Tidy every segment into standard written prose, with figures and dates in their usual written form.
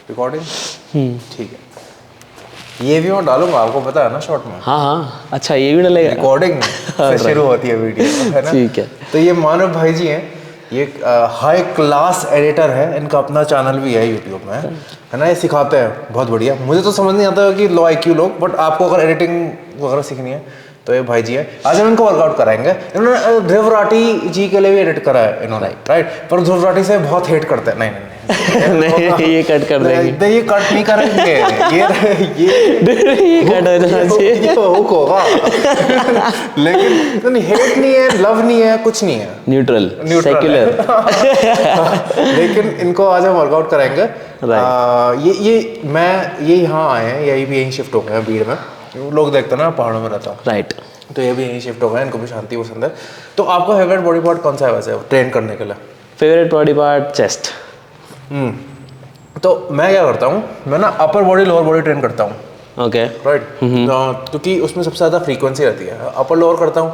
Recording ठीक है, ये भी मैं डालूंगा, आपको पता है ना शॉर्ट में। हाँ हाँ, अच्छा ये भी डलेगा। रिकॉर्डिंग से शुरू होती है वीडियो, है ना। ठीक है। तो ये मानव भाई जी हैं, ये हाई क्लास एडिटर है, इनका अपना चैनल भी है यूट्यूब में, है ना। ये सिखाते हैं, बहुत बढ़िया। मुझे तो समझ नहीं आता कि लो IQ लोग, बट आपको अगर एडिटिंग वगैरह सीखनी है तो ये भाई जी है। आज हम इनको वर्कआउट कराएंगे। इन्होंने ध्रुव राठी जी के लिए भी एडिट करा है इन्होंने, राइट। पर ध्रुव राठी से बहुत हेट करते हैं। नहीं नहीं, ये कट कर देंगे। ये कट नहीं करेंगे, ये कट हो जाना चाहिए। ये हुक होगा। लेकिन हेट नहीं है, लव नहीं है, कुछ नहीं है, न्यूट्रल सेक्युलर। लेकिन इनको आज हम वर्कआउट कराएंगे। ये यहाँ आए हैं, यहीं शिफ्ट हो गए हैं भीड़ में। लोग देखते हैं ना, पहाड़ों में रहता, राइट। तो ये भी यहीं शिफ्ट हो गए, इनको भी शांति पसंद है। तो आपका फेवरेट बॉडी पार्ट कौन सा है वैसे ट्रेन करने के लिए? Favourite body part chest. तो मैं क्या करता हूँ, मैं ना upper body lower body train करता हूँ। Okay, right. क्योंकि उसमें सबसे ज़्यादा फ्रीक्वेंसी रहती है। अपर लोअर करता हूँ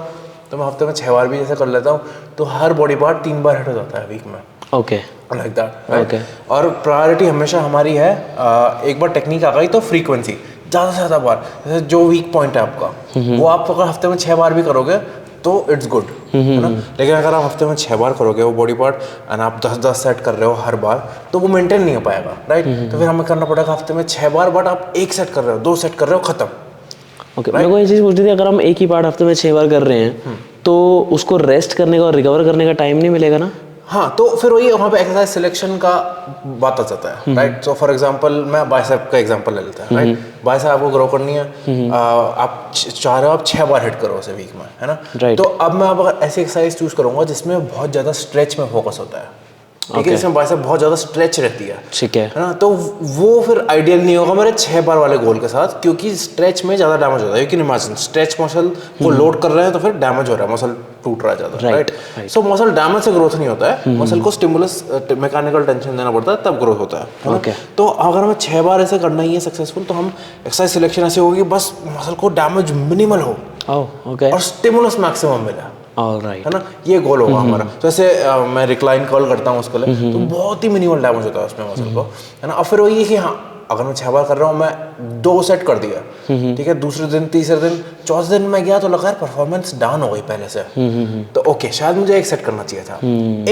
तो मैं हफ्ते में 6 बार भी जैसे कर लेता हूँ, तो हर बॉडी पार्ट 3 बार हिट हो जाता है वीक में। Okay, like that. ओके। और प्रायोरिटी हमेशा हमारी है, एक बार टेक्निक आ गई तो फ्रीक्वेंसी ज़्यादा से ज़्यादा बार। जैसे जो वीक पॉइंट है आपका, वो आप अगर हफ्ते में 6 बार भी करोगे तो इट्स गुड, है ना। लेकिन अगर आप हफ्ते में 6 बार करोगे वो बॉडी पार्ट, एंड आप 10-10 सेट कर रहे हो हर बार, तो वो मेंटेन नहीं हो पाएगा, राइट। तो फिर हमें करना पड़ेगा हफ्ते में 6 बार, बट आप 1 सेट कर रहे हो, 2 सेट कर रहे हो, खत्म। ओके, मेरे को ये चीज़ पूछनी थी, अगर हम एक ही पार्ट हफ्ते में 6 बार कर रहे हैं तो उसको रेस्ट करने का और रिकवर करने का टाइम नहीं मिलेगा ना? हाँ, तो फिर वही वहाँ पे एक्सरसाइज सिलेक्शन का बात आ जाता है, राइट। सो फॉर एग्जांपल मैं बाइसेप का एग्जांपल ले लेता है, राइट। बाइसेप आपको ग्रो करनी है, आप चाह रहे हो आप 6 बार हिट करो उसे वीक में, है ना। Right. तो अब मैं अगर ऐसी एक्सरसाइज चूज करूंगा जिसमें बहुत ज़्यादा स्ट्रेच में फोकस होता है, ठीक है, इसमें बाइसेप बहुत ज़्यादा स्ट्रेच रहती है, ठीक है ना। तो वो फिर आइडियल नहीं होगा मेरे 6 बार वाले गोल के साथ, क्योंकि स्ट्रेच में ज़्यादा डैमेज होता है। You can imagine, stretch muscle को लोड कर रहे हैं तो फिर डैमेज हो रहा है, मसल टूट रहा है ज़्यादा, राइट। सो मसल डैमेज से ग्रोथ नहीं होता है, मसल को स्टिमुलस मैकेनिकल टेंशन देना पड़ता है, तब ग्रोथ होता है। Okay. तो अगर हमें 6 बार ऐसे करना ही है सक्सेसफुल, तो हम एक्सरसाइज सिलेक्शन ऐसे होगी बस मसल को डैमेज मिनिमल हो ओके, और स्टिमुलस मैक्सिमम मिले, ऑलराइट, है ना। ये गोल होगा हमारा। तो ऐसे मैं रिक्लाइन कर्ल करता हूँ उसके लिए, तो बहुत ही मिनिमल डैमेज होता है उसमें मसल को, है ना। और फिर वही है कि हाँ, अगर मैं 6 बार कर रहा हूँ, मैं 2 सेट कर दिया, ठीक है, दूसरे दिन, तीसरे दिन, चौथे दिन मैं गया तो लगा यार परफॉर्मेंस डाउन हो गई पहले से, तो ओके, शायद मुझे 1 सेट करना चाहिए था।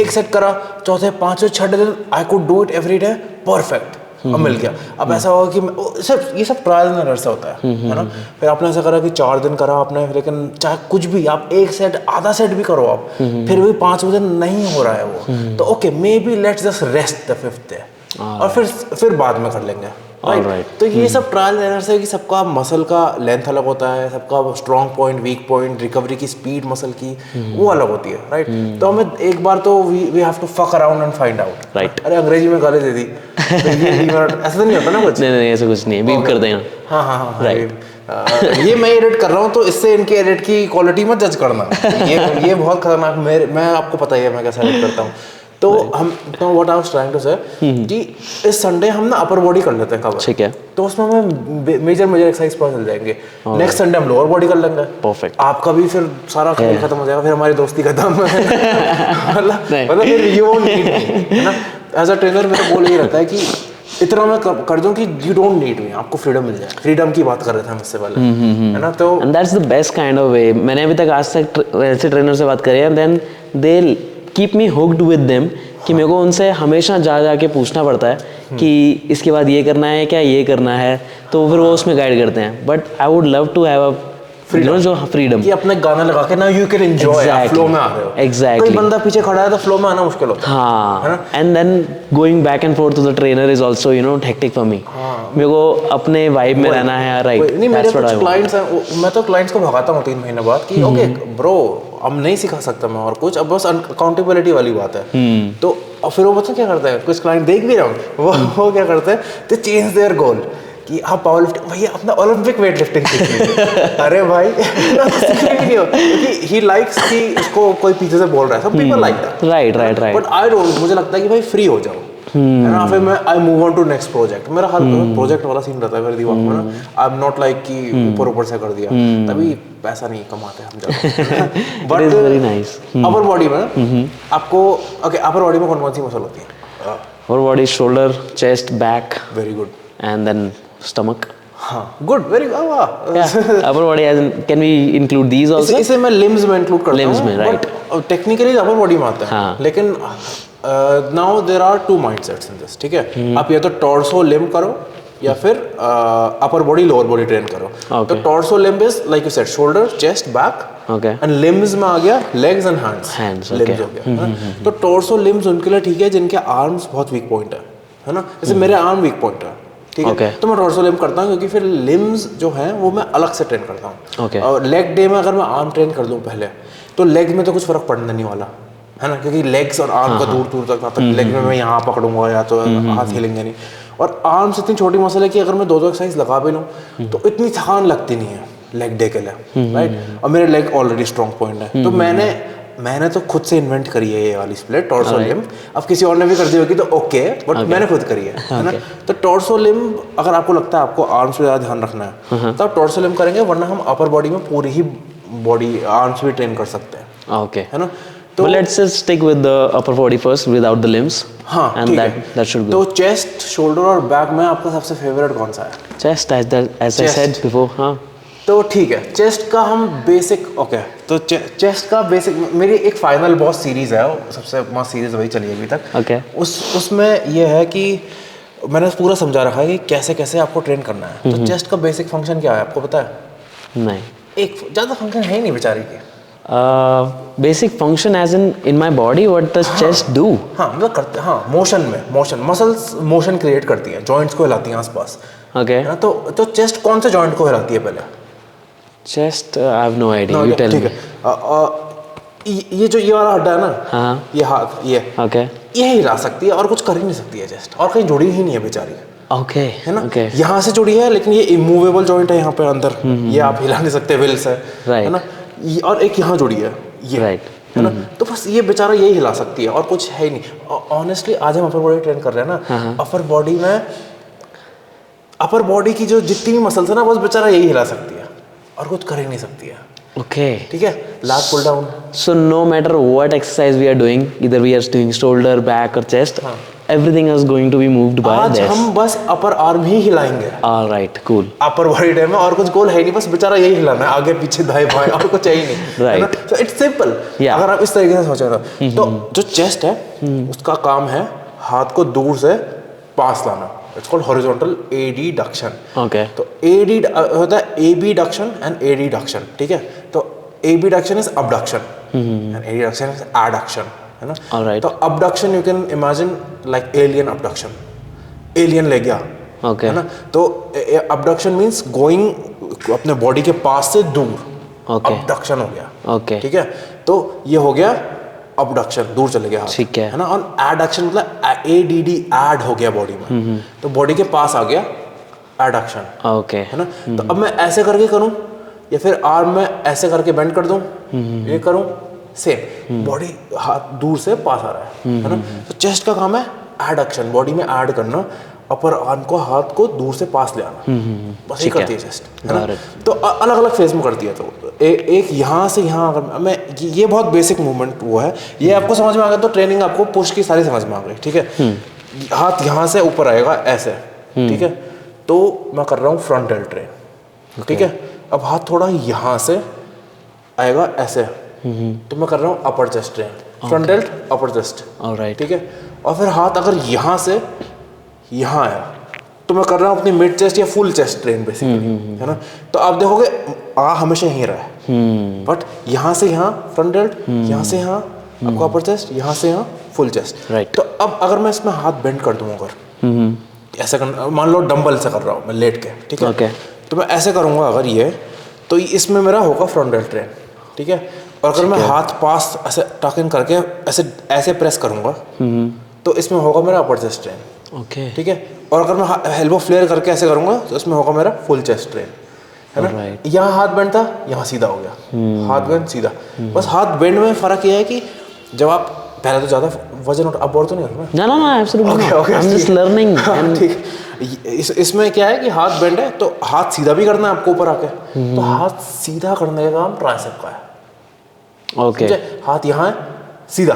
1 सेट करा, चौथे, पांचवें, छठे दिन I could do it every day, perfect, अब मिल गया। अब ऐसा होगा कि ये सब ट्रायल एंड एरर से होता है ना। फिर आपने ऐसा करा कि 4 दिन करा आपने, लेकिन चाहे कुछ भी आप 1 सेट, आधा सेट भी करो आप, फिर भी 5वें दिन नहीं हो रहा है वो, तो okay, may be let's just rest the 5th day, और फिर बाद में कर लेंगे, राइट। तो ये सब ट्रायल एरर से कि सबका मसल का लेंथ अलग होता है, सबका strong point, weak point, recovery की स्पीड मसल की वो अलग होती है, राइट। तो हमें एक बार तो we have to fuck around and find out, right. अरे अंग्रेजी में गाली दे दी, तो ऐसा तो नहीं होता ना कुछ? नहीं, ऐसा कुछ नहीं है, बीप कर देना। हाँ, राइट। ये मैं एडिट कर रहा हूँ, तो इससे इनके एडिट की क्वालिटी मत जज करना। ये बहुत खतरनाक, मैं आपको पता ही है मैं कैसा एडिट करता हूँ। तो हम what I was trying to say कि इस संडे हम ना अपर बॉडी कर लेते हैं कवर, ठीक है, तो उसमें हमें मेजर एक्सरसाइज पता चल जाएंगे। नेक्स्ट संडे हम लोअर बॉडी कर लेंगे, परफेक्ट। आपका भी फिर सारा खेल खत्म हो जाएगा, फिर हमारी दोस्ती खत्म। मतलब फिर यू वोंट नीड मी, है ना। एज अ ट्रेनर मेरा गोल ये रहता है कि इतना मैं कर दूं कि यू डोंट नीड मी, आपको फ्रीडम मिल जाए। फ्रीडम की बात कर रहे थे हम इससे पहले, है ना। तो and that's the best kind of वे। मैंने अभी तक आज तक ऐसे ट्रेनर से बात करी है, then they keep me hooked with them, कि मेरे को उनसे हमेशा जा के पूछना पड़ता है कि इसके बाद ये करना है क्या, ये करना है, तो फिर वो उसमें गाइड करते हैं। But I would love to have a freedom कि अपने गाना लगा के ना यू कैन एंजॉय, फ्लो में आ रहे हो। एग्जैक्टली, कोई बंदा पीछे खड़ा है तो फ्लो में आना मुश्किल होता है, हाँ। And then going back and forth to the trainer is also hectic for me. मेरे को अपने वाइब में रहना है, राइट। नहीं, मेरे कुछ क्लाइंट्स हैं, मैं तो क्लाइंट्स को भगाता हूँ 3 महीने बाद कि ओके ब्रो, अब नहीं सिखा सकता मैं और कुछ, अब बस अकाउंटेबिलिटी वाली बात है। तो और फिर वो पता क्या करता है, कुछ क्लाइंट देख भी रहा हूँ, वो क्या करते हैं, तो चेंज देयर गोल कि आप पावर लिफ्टिंग, भैया अपना ओलंपिक वेट लिफ्टिंग सीख लीजिए। अरे भाई, सीखने भी नहीं हो, क्योंकि ही लाइक्स कि उसको कोई पीछे से बोल रहा है, सब people like that, right. But I don't, मुझे लगता है कि भाई फ्री हो जाओ, है ना। फिर मैं I move on to next project. मेरा हर प्रोजेक्ट वाला सीन रहता है मेरे दिमाग में ना। आई एम नॉट लाइक कि ऊपर से कर दिया, तभी पैसा नहीं कमाते हम जब। But very nice. Upper body में आपको, ओके, अपर बॉडी में कौन कौन सी मसल होती है? Upper body, shoulder, chest, back, very good. And then stomach. हाँ, गुड, वेरी वाह। Upper body as in, can we include these also? इसे मैं लिम्स में इंक्लूड करता हूँ. Limbs में, right. टेक्निकली अपर बॉडी में आता है. हाँ. लेकिन now there are two mindsets in this, ठीक है. आप या तो टॉर्सो लिम्ब करो या फिर upper body lower body train करो. तो torso limb is like you said shoulder, chest, back. Okay. And limbs में आ गया लेग्स एंड हैंड्स. लिम्स हो गया. तो टॉर्सो लिम्स उनके लिए ठीक है जिनके आर्म्स बहुत वीक पॉइंट है ना. जैसे मेरे आर्म वीक पॉइंट है, ठीक है. तो मैं टॉर्सो लिम्ब करता हूँ क्योंकि फिर लिम्स जो हैं वो मैं अलग से ट्रेन करता हूँ. और लेग डे में अगर मैं आर्म ट्रेन कर दूँ पहले, तो लेग में तो कुछ फर्क पड़ने नहीं वाला है ना, क्योंकि लेग्स और आर्म का दूर दूर तक लेग में मैं यहाँ पकड़ूंगा या तो हाथ हिलेंगे नहीं. और आर्म्स इतनी छोटी मसल है कि अगर मैं दो एक्सरसाइज लगा भी लूँ तो इतनी थकान लगती नहीं है लेग डे के लिए, राइट. और मेरे लेग ऑलरेडी स्ट्रॉन्ग पॉइंट है. तो मैंने तो खुद से इन्वेंट करी है ये वाली स्प्लिट टॉर्सो लिम्ब. अब किसी और ने भी कर दी होगी तो ओके, बट मैंने खुद करी है ना. तो टॉर्सो लिम्ब अगर आपको लगता है आपको आर्म्स पे ज़्यादा ध्यान रखना है तो आप टॉर्सो लिम्ब करेंगे, वरना हम अपर बॉडी में पूरी ही बॉडी आर्म्स भी ट्रेन कर सकते हैं. ओके, है ना. तो let's just stick with the upper body first without the limbs. हाँ, and that should go. तो चेस्ट, शोल्डर और बैक में आपका सबसे फेवरेट कौन सा है? Chest, as I said before. हाँ. तो ठीक है, चेस्ट का हम बेसिक ओके. तो चेस्ट का बेसिक मेरी एक फाइनल बॉस सीरीज है, सबसे मस्त सीरीज वही चली अभी तक. ओके. उसमें ये है कि मैंने पूरा समझा रखा है कि कैसे कैसे आपको ट्रेन करना है. तो चेस्ट का बेसिक फंक्शन क्या है आपको पता है? नहीं. एक ज़्यादा फंक्शन है ही नहीं बेचारी के. Basic function as in my body, what does chest do? हाँ, मतलब करते, हाँ, मोशन मसल्स मोशन क्रिएट करती हैं, जॉइंट्स को हिलाती हैं आसपास. ओके. तो चेस्ट कौन से जॉइंट को हिलाती है पहले? Chest, I have no idea. You tell me. ठीक है. ये जो ये वाला हड्डा है ना, हाँ. ये हाथ, ये ओके. ये हिला सकती है और कुछ कर ही नहीं सकती है चेस्ट, और कहीं जुड़ी ही नहीं है बेचारी. ओके. है ना. ओके. यहाँ से जुड़ी है लेकिन ये इमूवेबल जॉइंट है यहाँ पे अंदर, ये आप हिला नहीं सकते, विल से, है ना. और एक यहाँ जुड़ी है ये, राइट. है ना. तो बस ये बेचारा यही हिला सकती है और कुछ है ही नहीं. ऑनेस्टली आज हम अपर बॉडी ट्रेन कर रहे हैं ना, अपर बॉडी में अपर बॉडी की जो जितनी भी मसल्स है ना, बस बेचारा यही हिला सकती है और कुछ कर ही नहीं सकती है. ओके. ठीक है. Lat pull down. So no matter what exercise we are doing, either we are doing shoulder, back or chest, everything is going to be moved by आज this. हम बस अपर आर्म ही हिलाएंगे. All right, cool. Upper body day में और कुछ गोल है नहीं, बस बेचारा यही हिलाना है, आगे पीछे दाएं बाएं, और कुछ चाहिए नहीं. Right. तो इट्स सिंपल. Yeah. अगर आप इस तरीके से सोचें तो जो चेस्ट है उसका काम है हाथ को दूर से पास लाना. It's called horizontal adduction. Okay. तो एडी होता है एबीडक्शन एंड एडक्शन. ठीक है. तो abduction is abduction and adduction is adduction, है ना. All right. तो abduction you can imagine like alien abduction. Alien ले गया, Okay. है ना. तो अबडक्शन मींस गोइंग अपने बॉडी के पास से दूर. Okay. अबडक्शन हो गया. Okay. ठीक है. तो ये हो गया अबडक्शन, दूर चले गया हाथ, ठीक है ना. और एडक्शन मतलब एडीडी ऐड हो गया बॉडी में, तो बॉडी के पास आ गया एडक्शन. ओके. है ना. तो अब मैं ऐसे करके करूं या फिर आर्म में ऐसे करके बेंड कर दूं, ये करूं, सेम बॉडी हाथ दूर से पास आ रहा है ना. तो चेस्ट का काम है एडक्शन, बॉडी में ऐड करना, अपर आर्म को हाथ को दूर से पास ले आना. बस ये करती है चेस्ट, है ना. तो अलग अलग फेज में करती है. तो एक यहाँ से यहाँ अगर मैं ये बहुत बेसिक मूवमेंट वो है, ये आपको समझ में आ गया तो ट्रेनिंग आपको पुश की सारी समझ में आ गई. ठीक है. हाथ यहाँ से ऊपर आएगा ऐसे, ठीक है. तो मैं कर रहा हूँ फ्रंटल ट्रेन. ठीक है. अब हाथ थोड़ा यहाँ से आएगा ऐसे, तो मैं कर रहा हूँ अपर चेस्ट ट्रेन. फ्रंटल अपर चेस्ट. ऑलराइट. ठीक है. और फिर हाथ अगर यहाँ से यहाँ आया तो मैं कर रहा हूँ अपनी मिड चेस्ट या फुल चेस्ट ट्रेन बेसिकली, है ना. तो आप देखोगे हमेशा यहीं रहा है, बट यहाँ से यहाँ फ्रंटल, यहाँ से यहाँ आपको अपर चेस्ट, यहाँ से यहाँ फुल चेस्ट. राइट. तो अब अगर मैं इसमें हाथ बेंड कर दूँ, अगर ऐसा करना, मान लो डंबल से कर रहा हूँ मैं लेट के, ठीक है. तो मैं ऐसे करूँगा अगर ये, तो इसमें मेरा होगा फ्रंटल ट्रेन. ठीक है. और अगर मैं हाथ पास ऐसे टक इन करके ऐसे प्रेस करूँगा तो इसमें होगा मेरा अपर चेस्ट ट्रेन. ओके. ठीक है. और अगर मैं एल्बो फ्लेयर करके ऐसे करूँगा तो इसमें होगा मेरा फुल चेस्ट ट्रेन, है ना. यहाँ हाथ बेंड था, यहाँ सीधा हो गया, हाथ बेंड सीधा. बस हाथ बेंड में फ़र्क ये है कि जब आप पहले तो ज़्यादा वजन उठा, अब और तो नहीं रखना. ना absolutely not. I am just learning. ठीक. इसमें क्या है कि हाथ बेंड है तो हाथ सीधा भी करना है आपको ऊपर आके, तो हाथ सीधा करने का काम ट्राइसेप का है. ओके. हाथ यहाँ है, सीधा,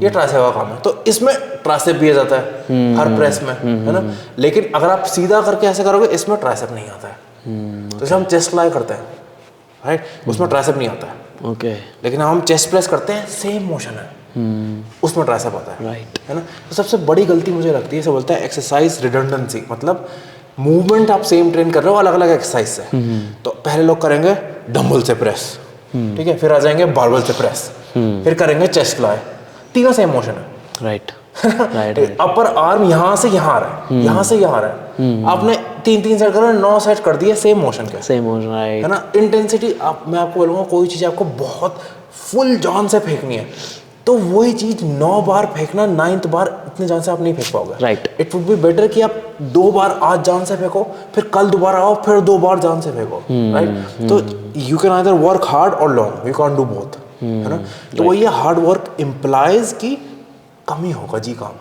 ये ट्राइसेप का काम है। तो इसमें ट्राइसेप भी आ जाता है हर प्रेस में, है ना। लेकिन अगर आप सीधा करके ऐसे करोगे, इसमें ट्राइसेप नहीं आता है। तो जैसे हम चेस्ट फ्लाई करते हैं, राइट, उसमें ट्राइसेप नहीं आता है। ओके। लेकिन हम चेस्ट प्रेस करते हैं, सेम मोशन है, उसमें ट्राइसेप आता है, राइट। है ना। तो सबसे बड़ी गलती मुझे लगती है, इसे बोलते हैं एक्सरसाइज रिडंडेंसी, मतलब मूवमेंट आप सेम ट्रेन कर रहे हो अलग अलग एक्सरसाइज से। तो पहले लोग करेंगे डंबल से प्रेस, ठीक है, फिर आ जाएंगे बारबल से प्रेस, फिर करेंगे चेस्ट फ्लाई, तीनों सेम मोशन है। Right right. अपर आर्म यहाँ से यहाँ आ रहा है, यहाँ से यहाँ आ रहा है, आपने 3 सेट कर 9 सेट कर दिए, सेम मोशन के, सेम मोशन, राइट, है ना। इंटेंसिटी मैं आपको बोलूँगा, कोई चीज़ आपको बहुत फुल जान से फेंकनी है, तो वही चीज़ 9 बार फेंकना, 9th बार इतने जान से आप नहीं फेंक पाओगे, right. It would be better कि आप 2 बार आज जान से फेंको, फिर कल दोबारा आओ, फिर 2 बार जान से फेंको, राइट। तो you can either work hard और long, you can do both, है ना। तो वो ये हार्ड वर्क इम्प्लाइज की कम ही होगा जी काम,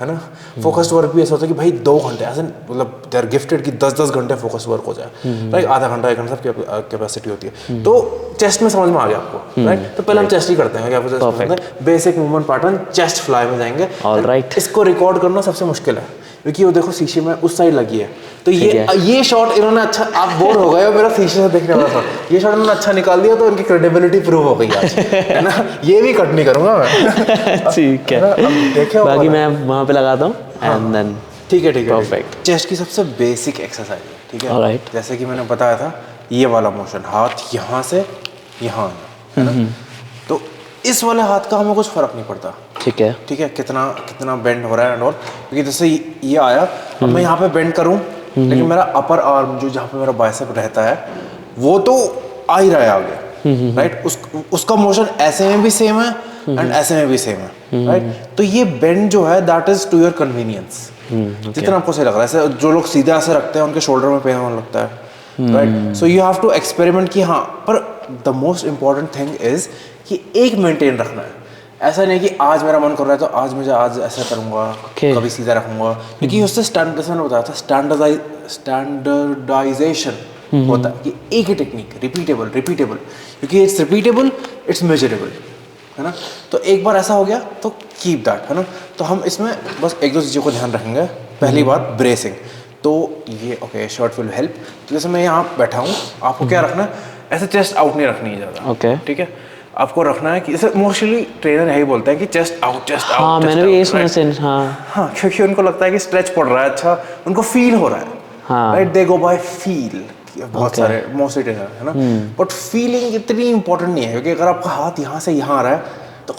है ना। फोकस्ड वर्क भी ऐसा होता है कि भाई 2 घंटे, ऐसे मतलब दे आर गिफ्टेड कि 10-10 घंटे फोकस्ड वर्क हो जाए, राइट। आधा घंटा 1 घंटा सब कैपेसिटी होती है। तो चेस्ट में समझ में आ गया आपको, राइट। तो पहले हम चेस्ट ही करते हैं, basic movement pattern chest fly में जाएंगे, ऑलराइट। इसको रिकॉर्ड करना सबसे मुश्किल है, क्योंकि वो देखो शीशे में उस साइड लगी है, तो ये शॉट इन्होंने अच्छा, आप बोर हो गए हो मेरा शीशे से देखने वाला शॉट, ये शॉट इन्होंने अच्छा निकाल दिया, तो इनकी क्रेडिबिलिटी प्रूव हो गई आज, है ना। ये भी कट नहीं करूंगा मैं, ठीक है। देखिए बाकी मैं वहाँ पे लगाता हूँ एंड देन, ठीक है, परफेक्ट। चेस्ट की सबसे बेसिक एक्सरसाइज है, ठीक है, ऑलराइट। जैसे कि मैंने बताया था, ये वाला मोशन, हाथ यहाँ से यहाँ आना, है ना। तो इस वाले हाथ का हमें कुछ फर्क नहीं पड़ता, ठीक है, ठीक है, कितना बेंड हो रहा है एंड ऑल, क्योंकि जैसे ये आया, अब मैं यहाँ पे बेंड करूँ, लेकिन मेरा अपर आर्म जो जहाँ पे मेरा बाइसेप रहता है, वो तो आ ही रहा है आगे, राइट। उसका मोशन ऐसे में भी सेम है एंड ऐसे में भी सेम है, राइट। तो ये बेंड जो है, that is to your convenience, जितना आपको सही लग रहा है। ऐसे जो लोग सीधे ऐसे रखते हैं, उनके शोल्डर में पेन होने लगता है, right. So you have to experiment कि हाँ, पर the most important thing is कि एक मेंटेन रखना है। ऐसा नहीं कि आज मेरा मन कर रहा है तो आज मुझे आज ऐसा करूंगा, कभी सीधा रखूंगा, क्योंकि उससे मैंने बताया था स्टैंडर्डाइजेशन होता है, कि एक ही टेक्निक रिपीटेबल, क्योंकि इट्स रिपीटेबल, इट्स मेजरेबल, है ना। तो एक बार ऐसा हो गया तो कीप दैट, है ना। तो हम इसमें बस 1-2 चीज़ों को ध्यान रखेंगे। पहली बात, ब्रेसिंग, तो ये ओके, शॉर्ट विल हेल्प। तो जैसे मैं यहाँ बैठा हूँ, आपको क्या रखना है, ऐसे चेस्ट आउट नहीं रखनी है ज़्यादा, ओके, ठीक है। आपको रखना है कि जैसे मोस्टली ट्रेनर यही बोलते हैं कि चेस्ट आउट, हाँ, मैंने भी यही सुना है, हाँ, क्योंकि उनको लगता है कि स्ट्रेच पड़ रहा है, अच्छा उनको फील हो रहा है, राइट। दे गो बाय फील, बहुत सारे मोस्टली ट्रेनर, है ना। बट फीलिंग इतनी इंपॉर्टेंट नहीं है, क्योंकि अगर आपका हाथ यहाँ से यहाँ आ रहा है, तो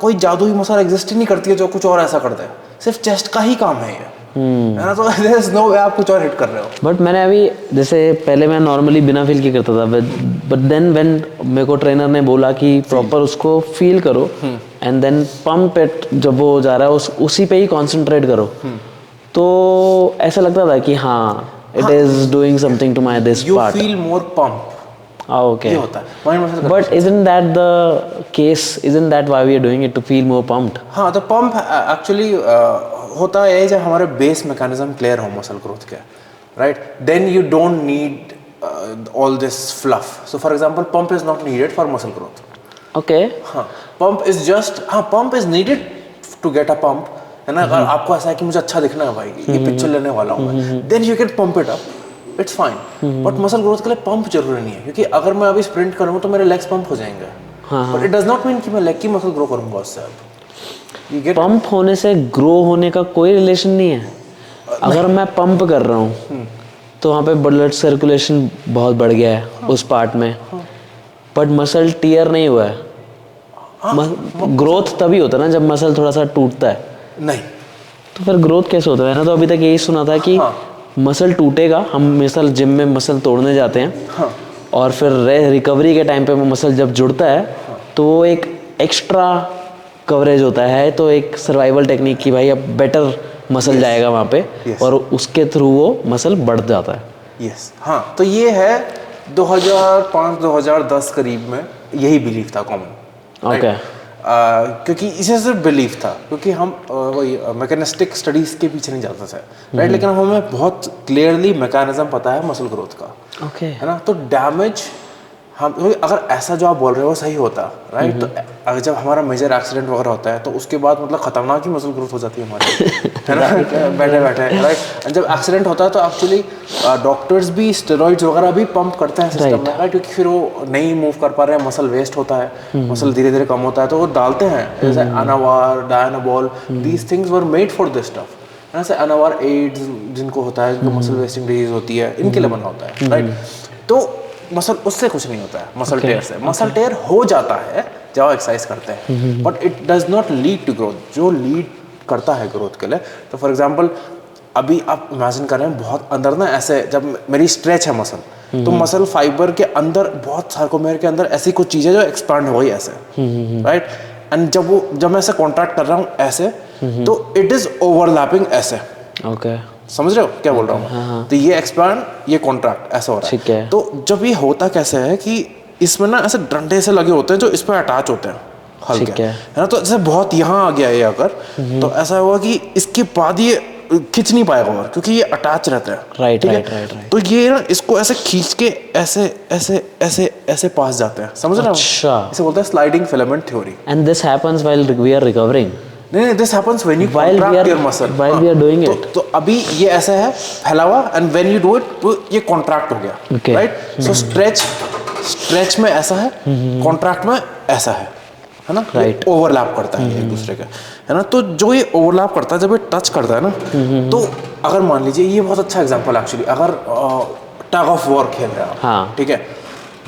कोई जादुई मसाला एग्जिस्ट ही नहीं करती है जो कुछ और ऐसा करता है, सिर्फ चेस्ट का ही काम है ये, है ना। तो देयर इज नो वे आप कुछ और हिट कर रहे हो। बट मैंने अभी, जैसे पहले मैं नॉर्मली बिना फील के करता था, बट देन व्हेन मेरे को ट्रेनर ने बोला कि प्रॉपर उसको फील करो एंड देन पंप इट, जब वो जा रहा है उसी पे ही कंसंट्रेट करो, तो ऐसा लगता था कि हाँ, it is doing something to my this part, you feel more pump, okay, ये होता है। but isn't that the case, isn't that why we are doing it, to feel more pumped? हाँ, तो पंप एक्चुअली होता है जब हमारे base mechanism clear हो मसल ग्रोथ के, right. Then you don't need all this fluff. So for example, pump is not needed for muscle growth, okay, हाँ। Pump is just, हाँ, pump is needed to get a pump, है ना। अगर आपको ऐसा है कि मुझे अच्छा दिखना है भाई, ये पिक्चर लेने वाला हूँ मैं, then you can pump it up, it's fine. But muscle growth के लिए पंप जरूरी नहीं है, क्योंकि अगर मैं अभी स्प्रिंट करूँ तो मेरे लेग्स पंप हो जाएंगे, but it does not mean कि मैं लेग की मसल ग्रो करूँगा उससे। अब पंप होने से ग्रो होने का कोई रिलेशन नहीं है। अगर मैं पंप कर रहा हूँ तो वहाँ पे ब्लड सर्कुलेशन बहुत बढ़ गया है उस पार्ट में, बट मसल टीयर नहीं हुआ है। ग्रोथ तभी होता है ना जब मसल थोड़ा सा टूटता है, नहीं तो फिर ग्रोथ कैसे होता है ना। तो अभी तक यही सुना था कि मसल टूटेगा, हम मसल जिम में मसल तोड़ने जाते हैं, और फिर रिकवरी के टाइम पे वो मसल जब जुड़ता है तो वो एक एक्स्ट्रा कवरेज होता है, तो एक सर्वाइवल टेक्निक की भाई अब बेटर मसल जाएगा वहाँ पे, और उसके थ्रू वो मसल बढ़ जाता है। हाँ, तो ये है 2005-2010 करीब में यही बिलीफ था कॉमन, ओके। क्योंकि इसे सिर्फ बिलीफ था, क्योंकि हम वही मैकेनिस्टिक स्टडीज के पीछे नहीं जाते थे, राइट। लेकिन हमें बहुत क्लियरली मैकेनिज्म पता है मसल ग्रोथ का, ओके, है ना। तो डैमेज हाँ, क्योंकि अगर ऐसा जो आप बोल रहे हो सही होता, राइट, तो अगर जब हमारा मेजर एक्सीडेंट वगैरह होता है तो उसके बाद मतलब खतरनाक ही मसल ग्रोथ हो जाती है हमारी, है ना, बैठे बैठे, राइट। जब एक्सीडेंट होता है तो एक्चुअली डॉक्टर्स भी स्टेरॉइड्स वगैरह भी पंप करते हैं सिस्टम में, राइट, क्योंकि फिर वो नहीं मूव कर पा रहे हैं, मसल वेस्ट होता है, मसल धीरे धीरे कम होता है, तो वो डालते हैं जैसे Anavar, Dianabol, these things were made for this stuff. जैसे अनावार एड्स जिनको होता है, जिनको मसल वेस्टिंग डिजीज होती है, इनके लिए बना होता है, राइट। तो मसल उससे कुछ नहीं होता है, मसल टेयर से। मसल टेयर हो जाता है जब आप एक्सरसाइज करते हैं, but it does not lead to growth. जो लीड करता है ग्रोथ के लिए, तो फॉर एग्जांपल अभी आप इमेजिन कर रहे हैं बहुत अंदर ना, ऐसे जब मेरी स्ट्रेच है मसल, तो मसल फाइबर के अंदर बहुत सार्कोमेयर के अंदर ऐसी कुछ चीज़ें जो एक्सपांड हो गई ऐसे, राइट। एंड जब मैं ऐसे कॉन्ट्रैक्ट कर रहा हूँ ऐसे, तो इट इज ओवरलैपिंग ऐसे, ओके, समझ रहे हो क्या बोल रहा हूँ? तो ये एक्सपांड, ये कॉन्ट्रैक्ट ऐसा हो रहा है। ठीक है। तो जब ये होता कैसे है कि इसमें ना ऐसे डंडे से लगे होते हैं जो इस पर अटैच होते हैं हल्के, ठीक है ना, तो जैसे बहुत यहाँ आ गया ये अगर, तो ऐसा हुआ कि इसके बाद ये खींच नहीं पाएगा और, क्योंकि ये अटैच रहता है, राइट ठीक है? Right right right. तो ये ना इसको ऐसे खींच के ऐसे ऐसे ऐसे ऐसे पास जाते हैं, समझ रहे हो? अच्छा। इसे बोलते हैं sliding filament theory. And this happens while we are recovering. नहीं, this happens when you While we contract are- your muscle, while we are doing it. तो अभी ये ऐसा है फैला हुआ, and when you do it तो ये कॉन्ट्रैक्ट हो गया, Okay. राइट। सो स्ट्रेच में ऐसा है, कॉन्ट्रैक्ट में ऐसा है ना, Right. ओवरलैप करता है एक दूसरे के, है ना। तो जो ये ओवरलैप करता है, जब ये टच करता है ना, तो अगर मान लीजिए, ये बहुत अच्छा एग्जांपल है एक्चुअली, अगर टग ऑफ वॉर खेल रहे हैं आप, हाँ। ठीक है,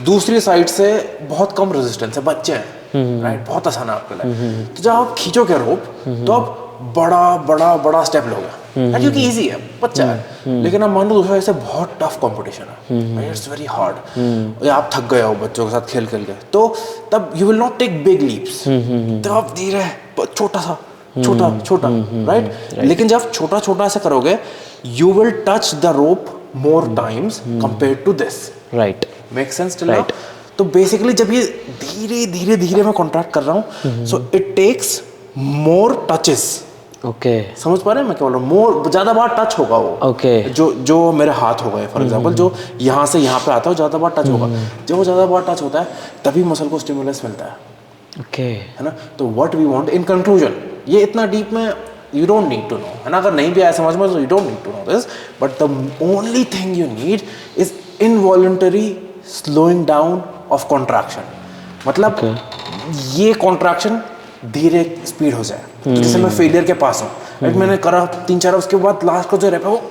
दूसरी साइड से बहुत कम रेजिस्टेंस है, बच्चे हैं, राइट, बहुत आसान है आपके लिए। तो जब आप खींचोगे रोप, तो आप बड़ा बड़ा बड़ा स्टेप लोगे, क्योंकि इजी है, बच्चा है। लेकिन आप मान लो दूसरा ऐसे बहुत टफ कंपटीशन है, इट्स वेरी हार्ड, या आप थक गए हो बच्चों के साथ खेल खेल के, तो तब you will not take big leaps, तब आप धीरे छोटा सा छोटा छोटा, राइट। लेकिन जब छोटा छोटा ऐसा करोगे, you will touch the rope more times compare to this, right. Make sense till now? तो बेसिकली जब ये धीरे धीरे धीरे मैं कॉन्ट्रैक्ट कर रहा हूँ, so it takes more touches. Okay, समझ पा रहे हैं मैं क्या बोल रहा हूँ? मोर, ज्यादा बार टच होगा वो, ओके। जो मेरे हाथ हो गए फॉर एग्जांपल, जो यहाँ से यहाँ पे आता है, ज्यादा बार टच होगा। जब वो ज्यादा बार टच होता है, तभी मसल को स्टिमुलस मिलता है, ओके, है ना। तो what we want in conclusion, ये इतना डीप में you don't need to know, है ना। अगर नहीं भी आया समझ में, तो you don't need to know this, but the only thing you need is involuntary slowing down of contraction. मतलब ये कॉन्ट्रैक्शन धीरे स्पीड हो जाए। तो जैसे मैं फेलियर के पास हूँ, मैंने करा 3-4, उसके बाद लास्ट को जो रैप है वो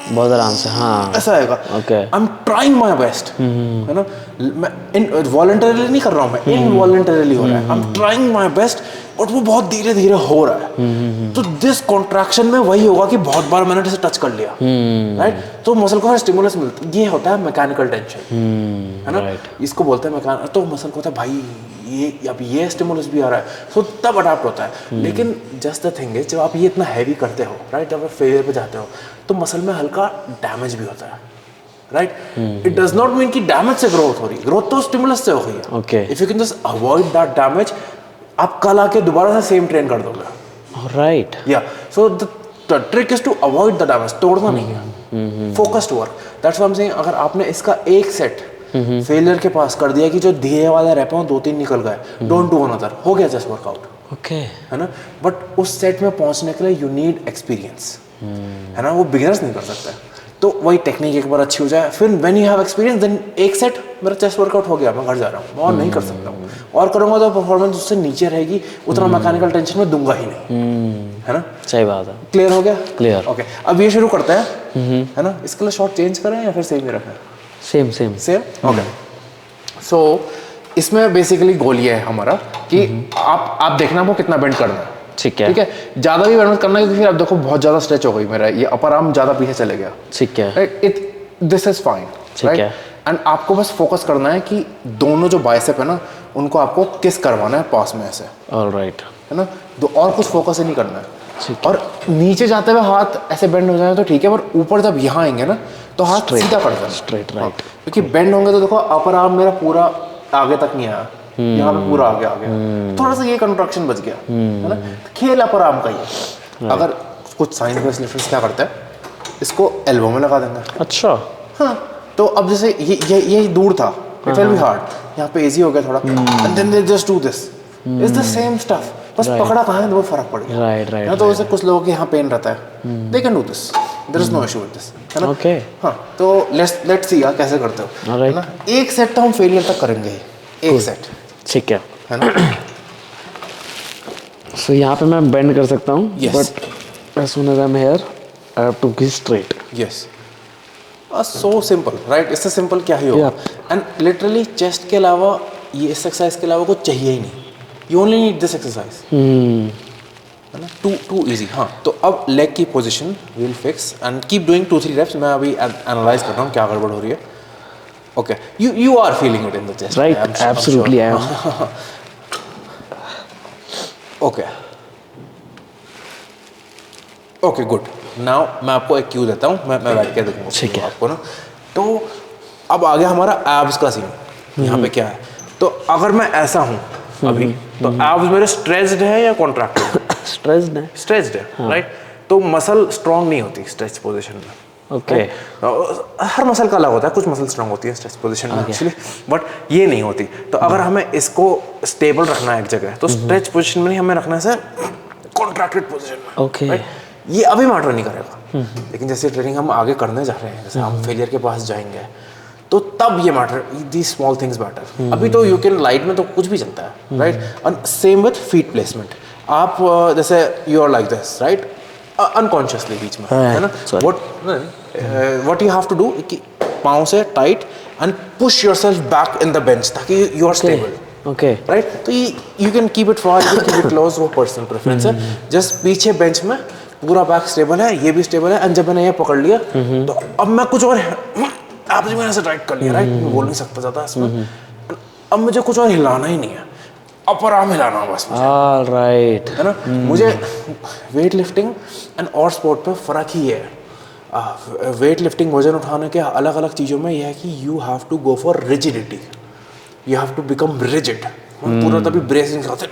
बहुत आराम से, हाँ, ऐसा आएगा। Okay. I am trying my best, है ना। मैं वॉलंटरली नहीं कर रहा हूँ, मैं इनवॉलंटरली हो रहा है। I am trying my best, but वो बहुत धीरे धीरे हो रहा है। तो दिस कॉन्ट्रैक्शन में वही होगा कि बहुत बार मैंने जैसे टच कर लिया, राइट, तो मसल को स्टिमुलस मिलता है। ये होता है मैकेनिकल टेंशन, है ना, इसको बोलते हैं तो मसल को होता है भाई ये अब ये स्टिमुलस भी आ रहा है, सो तब अडाप्ट होता है। लेकिन जस्ट द थिंग इज, जब आप ये इतना हैवी करते हो, राइट, जब आप फेलियर पे जाते हो, तो मसल में हल्का डैमेज भी होता है, right. It does not mean कि डैमेज से ग्रोथ हो रही है, ग्रोथ तो स्टिमुलस से हो रही है। Okay, if you can just avoid that damage, आप कल आके दोबारा से सेम ट्रेन कर दोगे, राइट। या so the trick is to avoid the damage, तोड़ना नहीं है, focused work. That's why I am saying, अगर आपने इसका एक सेट फेलियर के पास कर दिया कि जो धीरे वाला रैप है 2-3 निकल गए, डोंट डू अनदर, हो गया जस्ट वर्कआउट, ओके, है ना। बट उस सेट में पहुंचने के लिए यू नीड एक्सपीरियंस, है ना, वो बिगिनर्स नहीं कर सकते। तो वही टेक्निक एक बार अच्छी हो जाए, फिर when you have experience, then एक सेट मेरा चेस्ट वर्कआउट हो गया, मैं घर जा रहा हूँ, और नहीं कर सकता हूँ, और करूँगा तो परफॉर्मेंस उससे नीचे रहेगी, उतना मैकेनिकल टेंशन में दूंगा ही नहीं, है ना। सही बात है। क्लियर हो गया? क्लियर। ओके, अब ये शुरू करते हैं, है ना। इसके लिए शॉर्ट चेंज करें या फिर सेम ही रखें? Same same same, okay. So इसमें बेसिकली गोल ये है हमारा कि आप देखना आपको कितना बेंड करना है, ठीक है, ठीक है। ज़्यादा भी बेंड मत करना, क्योंकि फिर आप देखो बहुत ज़्यादा स्ट्रेच हो गई मेरा, ये अपर आर्म ज़्यादा पीछे चले गया, ठीक है, राइट। दिस इज फाइन, ठीक है। एंड आपको बस फोकस करना है कि दोनों जो बाइसेप है ना, उनको आपको किस करवाना है पास में ऐसे, ऑलराइट, है ना। और कुछ फोकस ही नहीं करना है। ठीक और नीचे जाते हुए हाथ ऐसे बेंड हो जाए तो ठीक है, पर ऊपर जब यहाँ आएंगे ना, तो हाथ सीधा कर देना, स्ट्रेट, राइट। क्योंकि बेंड होंगे तो देखो अपर आर्म मेरा पूरा आगे तक नहीं आया, यहाँ पे पूरा आगे आ गया, थोड़ा सा ये कंट्रैक्शन बच गया, है ना। खेल अपर आर्म का ही है। अगर कुछ साइंस बेस्ड लिफ्टर्स क्या करते हैं, इसको एल्बो में लगा देंगे, अच्छा, हाँ। तो अब जैसे ये दूर था, इट विल बी हार्ड, यहाँ पे इजी हो गया थोड़ा, and then they just do this, it's the same stuff, बस पकड़ा कहाँ है वो फर्क पड़ गया। राइट तो वैसे कुछ लोगों के यहाँ पेन रहता है, they can do this, there is no issue with this, है ना। ओके हाँ, तो लेट्स सी यार कैसे करते हो, है ना। एक सेट तो हम फेलियर तक करेंगे ही, एक सेट, ठीक है। है ना। सो यहाँ पे मैं बेंड कर सकता हूँ, Yes. But as soon as I'm here, I have to be straight. Yes, so simple, right, इससे सिंपल क्या ही होगा। एंड लिटरली चेस्ट के अलावा, ये इस एक्सरसाइज के अलावा कुछ चाहिए ही नहीं, you only need this exercise, है ना। Too easy. हाँ, तो अब लेग की position will fix and keep doing 2-3 reps. मैं अभी एनालाइज कर रहा हूँ क्या गड़बड़ हो रही है। Okay, you are feeling it in the chest, Right, absolutely I am. Okay okay, good. Now मैं आपको एक क्यू देता हूँ, मैं बैठ के देखूंगा ठीक है। आपको ना। तो अब आ गया हमारा एब्स का सीन। यहाँ पे क्या है, तो अगर मैं ऐसा हूँ अभी, तो एब्स मेरे स्ट्रेच्ड है या कॉन्ट्रैक्टेड? Stressed है। स्ट्रेच्ड है, राइट। तो मसल स्ट्रांग नहीं होती स्ट्रेच पोजीशन में। ओके हर मसल का अलग होता है, कुछ मसल स्ट्रांग होती है स्ट्रेच पोजीशन में एक्चुअली, बट ये नहीं होती। तो अगर हमें इसको स्टेबल रखना है एक जगह, तो स्ट्रेच पोजीशन में नहीं, हमें रखना है सर कॉन्ट्रैक्टेड पोजीशन में। Okay right? ये अभी मैटर नहीं करेगा, लेकिन जैसे ट्रेनिंग हम आगे करने जा रहे हैं, जैसे हम फेलियर के पास जाएंगे, तो तब ये matter, the small things matter. अभी तो यू कैन लाइट में तो कुछ भी चलता है, right. And same with feet placement. आप जैसे you are like this, right, unconsciously बीच में, है ना। What you have to do कि पाँव से tight and push yourself back in the bench, ताकि you are stable, okay right. तो you can keep it far, you can keep it close, वो पर्सनल प्रेफरेंस है। जस्ट पीछे bench में पूरा बैक स्टेबल है, ये भी स्टेबल है, एंड जब मैंने ये पकड़ लिया, तो अब मैं कुछ और, आप मैंने ऐसे टाइट कर लिया, राइट, मैं बोल नहीं सकता ज़्यादा इसमें। अब मुझे कुछ और हिलाना ही नहीं है, अपर आर्म हिलाना बस मुझे, राइट है ना। मुझे वेट लिफ्टिंग एंड और स्पोर्ट पे फ़र्क ही है। वेट लिफ्टिंग, वजन उठाने के अलग अलग चीज़ों में यह है कि you have to go for rigidity, you have to become rigid. पूरा तभी ब्रेसिंग से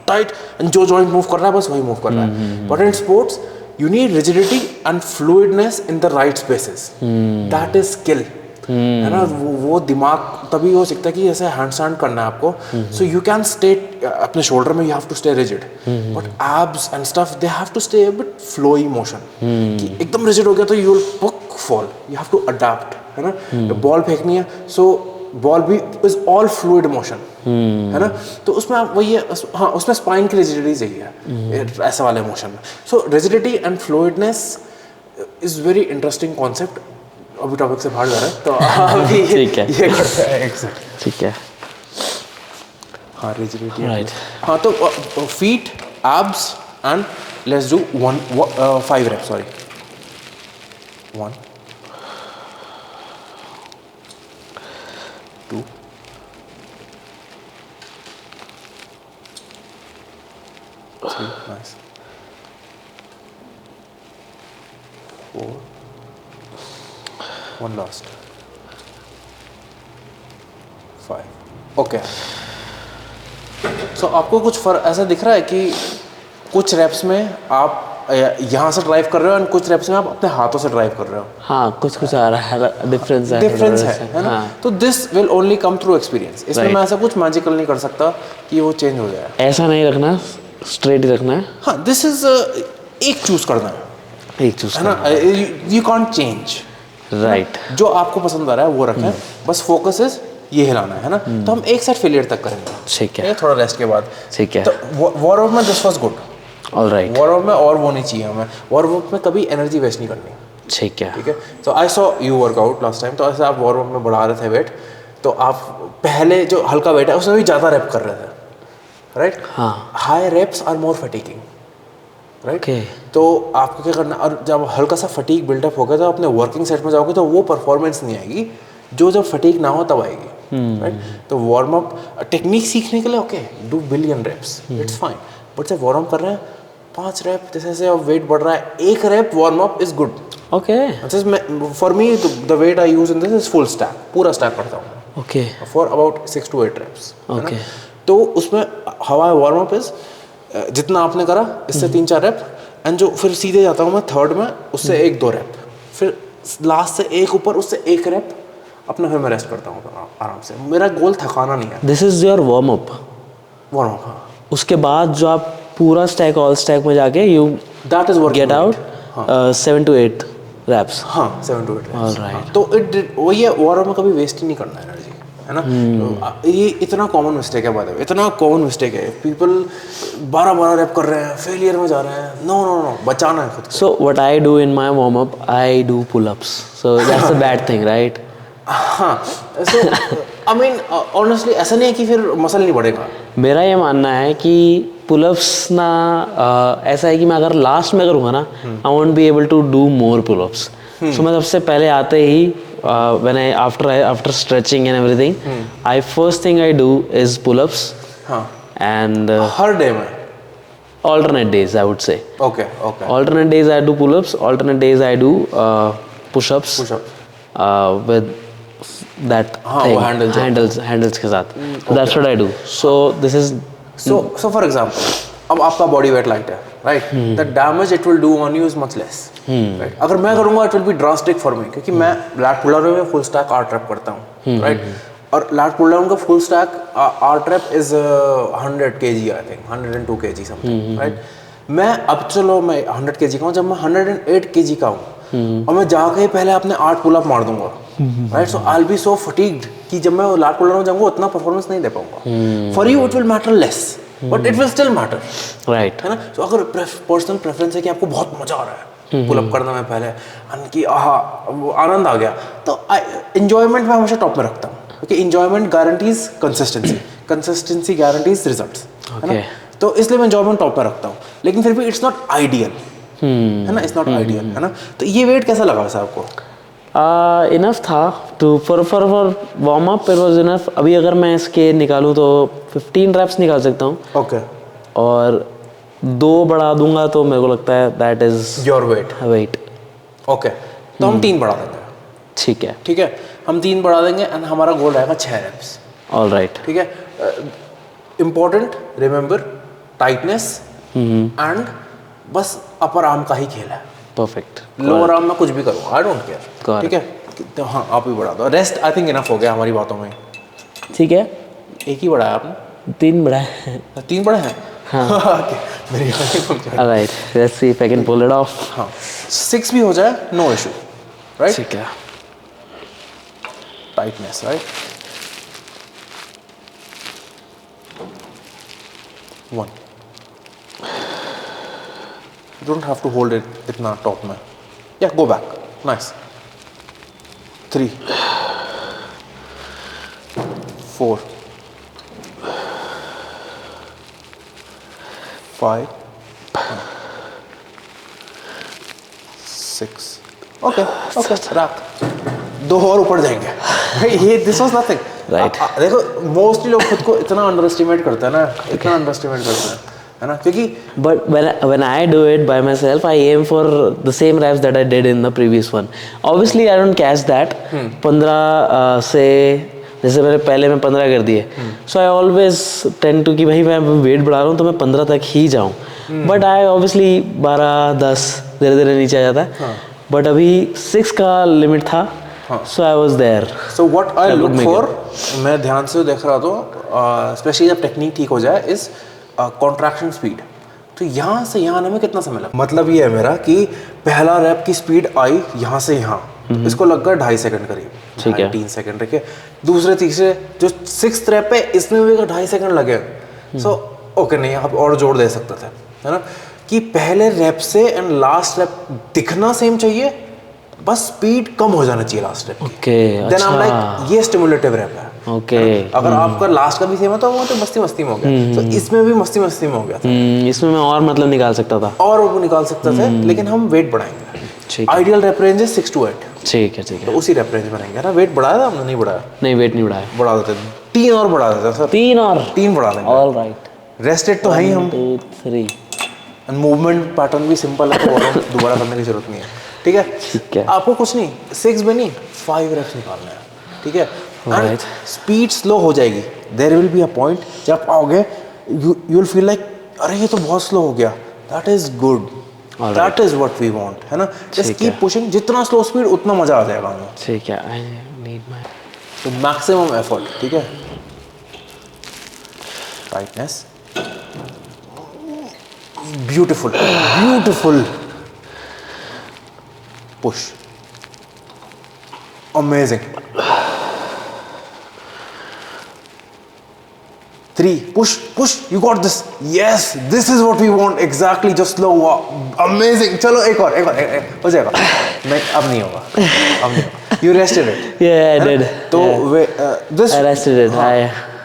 टाइट, एंड जो जॉइंट मूव कर रहा है बस वही मूव कर रहा है। But in sports you need rigidity and fluidness in the right spaces, that is skill, है ना। वो दिमाग तभी हो सकता है कि जैसे हैंड स्टैंड करना है आपको, सो यू कैन स्टे अपने शोल्डर में, you have to stay rigid, but abs and stuff they have to stay a bit flowy motion. कि एकदम रिजिड हो गया तो you will puck fall, you have to adapt, है ना। Ball फेंकनी है, सो बॉल भी इज ऑल फ्लूइड मोशन, है ना। तो उसमें आप वही है, हाँ, उसमें स्पाइन की रिजिडिटी चाहिए ऐसा वाले मोशन में। So rigidity and fluidness is very interesting concept. अभी टॉपिक से बाहर जा रहा है, तो अभी ठीक है। ये करते हैं एग्जैक्ट, ठीक है। हाँ, रिजिडिटी, राइट हाँ। तो feet, abs and let's do 5 reps, sorry 1 2 3, nice, 4, 1 last, 5। Okay, so आपको कुछ फर्क ऐसा दिख रहा है कि कुछ रेप्स में आप यहाँ से ड्राइव कर रहे हो, और कुछ रेप्स में आप अपने हाथों से ड्राइव कर रहे हो। हाँ, कुछ आ रहा है, डिफरेंस है ना। तो this will only come through experience. इसमें मैं ऐसा कुछ मैजिकल नहीं कर सकता कि वो चेंज हो जाए। ऐसा नहीं रखना, स्ट्रेट ही रखना है। हाँ, दिस इज एक चूज करना है, एक चूज है ना। You can't change, right. जो आपको पसंद आ रहा है वो रखना है, बस फोकस इज ये हिलाना है ना। तो हम एक साइड फेलियर तक करेंगे, ठीक है, थोड़ा रेस्ट के बाद। ठीक है। तो वार्म अप में this was good, alright, warm up में और वो नहीं चाहिए हमें। वार्म अप में कभी एनर्जी वेस्ट नहीं करनी, ठीक है। ठीक है। तो I saw you workout last time, तो ऐसे आप वार्म अप में बढ़ा रहे थे वेट, तो आप पहले जो हल्का वेट है उसमें भी ज़्यादा रैप कर रहे थे, राइट। हाँ, high reps are more fatiguing, right. Okay. तो आपको क्या करना, और जब हल्का सा फटीक बिल्डअप होगा तो अपने वर्किंग सेट में जाओगे तो वो परफॉर्मेंस नहीं आएगी जो जब फटीक ना हो तब आएगी, राइट। तो वार्म अप टेक्निक सीखने के लिए okay, do billion reps, it's fine, but जब वार्म अप कर रहे हैं 5 रैप, जैसे जैसे अब वेट बढ़ रहा है, 1 rep warm up is good, okay, for me the weight I use in this is full stack, पूरा स्टैक करता हूँ okay, for about 6 to 8 reps, okay. तो उसमें हवा वार्म अप इज जितना आपने करा इससे 3-4 रैप, एंड जो फिर सीधे जाता हूँ मैं थर्ड में, उससे 1-2 रैप, फिर लास्ट से एक ऊपर उससे 1 रैप, अपना फिर मैं रेस्ट करता हूँ आराम से। मेरा गोल थकाना नहीं है। This is your warm up. Warm up, हाँ। उसके बाद जो आप पूरा स्टैक ऑल स्टैक में जाके you that is get out 7 to 8 reps। हाँ 7 to 8 reps। All right। हाँ, तो वही है, वार्म अप कभी वेस्ट ही नहीं करना एनर्जी, है ना। तो ये इतना कॉमन मिस्टेक है, बात है, इतना कॉमन मिस्टेक है। पीपल 12 रैप कर रहे हैं, फेलियर में जा रहे हैं। नो नो नो, बचाना है खुद को। So what I do in my warm up, I do pull-ups. So that's a bad thing, right? हाँ, so I mean honestly ऐसा नहीं है कि फिर मसल नहीं बढ़ेगा। मेरा ये मानना है कि पुलअप्स ना ऐसा है कि मैं अगर लास्ट में करूँगा ना, I won't be able to do more pullups. So मैं सबसे पहले आते ही when I after stretching and everything, I first thing I do is pullups. हाँ, एंड हर डे में alternate days I would say. Okay okay. Alternate days I do pull-ups, alternate days I do push-ups with that हाँ, thing, वो handles के साथ। That's what I do. So this is so for example, अब आपका body weight light है, right, the damage it will do on you is much less, right. अगर मैं करूंगा it will be drastic for me, क्योंकि मैं lat pull down में full stack at rep करता हूँ, राइट। और लैट पुल डाउन का full stack at rep is 100 kg, I think 102 kg something, right. मैं अब चलो मैं 100 kg का हूँ, जब मैं 108 kg का हूँ और मैं जाके ही पहले अपने 8 पुल अप मार दूंगा, right. So I will be so fatigued कि जब मैं लैट पुल डाउन जाऊंगा उतना परफॉर्मेंस नहीं दे पाऊंगा। For you it will matter less, but it will still matter, right, है ना। तो अगर पर्सनल प्रेफरेंस है कि आपको बहुत मजा आ रहा है पुल अप करने में पहले, कि आनंद आ गया, तो एंजॉयमेंट मैं हमेशा टॉप में रखता हूँ, क्योंकि enjoyment guarantees consistency guarantees results, है ना। तो इसलिए मैं एंजॉयमेंट टॉप में रखता हूँ, लेकिन फिर भी इट्स नॉट आइडियल, है ना, इट्स नॉट आइडियल, है ना। तो ये वेट कैसा लगा वैसे आपको? इनफ था two for warm up, it was enough. अभी अगर मैं इसके निकालूँ तो 15 reps निकाल सकता हूँ। ओके। और 2 बढ़ा दूंगा तो मेरे को लगता है that is your weight. Okay, तो हम 3 बढ़ा देंगे। ठीक है, ठीक है, हम 3 बढ़ा देंगे एंड हमारा गोल रहेगा 6 reps। ऑल राइट, ठीक है। इम्पोर्टेंट रिमेंबर टाइटनेस एंड बस अपर आर्म का ही खेल है। परफेक्ट। लोअर आर्म में कुछ भी करूँ, आई डोंट केयर, Correct. ठीक है। तो हाँ, आप ही बढ़ा दो। रेस्ट आई थिंक इनफ हो गया हमारी बातों में। ठीक है, एक ही बढ़ाया आपने? 3 बढ़ा है। 3 बढ़े हैं? हाँ। मेरी alright, let's see if I can pull it off. हाँ, 6 भी हो जाए, नो इशू, राइट। ठीक है, tightness, right. 1, you don't have to hold it इतना टॉप में। Yeah, go back, nice। 3, 4, 5, 6, okay रख। 2 और ऊपर जाएंगे। ये दिस वाज नथिंग, राइट। देखो मोस्टली लोग खुद को इतना अंडर एस्टिमेट करते हैं ना, इतना अंडर एस्टिमेट करते हैं, है ना, क्योंकि but when I do it by myself, I aim for the same reps that I did in the previous one. Obviously I don't catch that 15 से, जैसे मैंने पहले में 15 कर दिए, so I always tend to कि भाई मैं वेट बढ़ा रहा हूँ तो मैं 15 तक ही जाऊँ, but I obviously 12-10 धीरे धीरे नीचे आ जाता है, but अभी 6 का लिमिट था, so I was there. So what I look for, मैं ध्यान से देख रहा था, स्पेशली जब टेक्निक ठीक हो जाए, इज कॉन्ट्रैक्शन स्पीड। तो यहाँ से यहाँ आने में कितना समय लगा? मतलब ये है मेरा कि पहला रैप की स्पीड आई यहाँ से यहाँ, इसको लग गया 2.5 सेकंड करीब, ठीक है, 3 सेकंड रखे। दूसरे तीसरे जो 6th रैप है इसमें भी 2.5 सेकंड लगे। सो ओके, नहीं आप और जोड़ दे सकते थे, है ना, कि पहले रैप से एंड लास्ट रैप दिखना सेम चाहिए, बस स्पीड कम हो जाना चाहिए last rep. Okay, then I am like ये स्टिमुलेटिव रैप है। ओके, अगर आपका लास्ट का भी सेम है तो वो तो मस्ती में हो गया, तो इसमें भी मस्ती में हो गया था। इसमें मैं और मतलब निकाल सकता था, और वो निकाल सकते थे, लेकिन हम वेट बढ़ाएंगे। ठीक, आइडियल रैप रेंज है 6 to 8। ठीक है, ठीक है, तो उसी रैप रेंज में रहेंगे ना। वेट बढ़ाया था हमने? नहीं बढ़ाया। नहीं वेट नहीं बढ़ाया, बढ़ा देते 3 और बढ़ा देते सर। 3 बढ़ा देंगे। ऑल राइट, रेस्टेड तो है ही हम। 2 3 एंड मूवमेंट पैटर्न भी सिंपल है, तो और दोबारा करने की जरूरत नहीं है, ठीक है। ठीक है, आपको कुछ नहीं, 6 में नहीं 5 रेप्स निकालना है, ठीक है। Alright. स्पीड स्लो हो जाएगी, there will be a point जब आओगे यू विल फील लाइक अरे ये तो बहुत स्लो हो गया, that is good, that is what we want, है ना। जस्ट कीप पुशिंग, जितना स्लो स्पीड उतना मजा आ जाएगा हमें। ठीक है, आई नीड माय तो मैक्सिमम एफर्ट, ठीक है, tightness, beautiful beautiful, push, amazing, 3, push, you got this, yes, this is what we want, exactly, just slow, amazing, चलो एक और हो जाएगा, नहीं अब नहीं होगा, you rested it, yeah I did, तो this I rested it,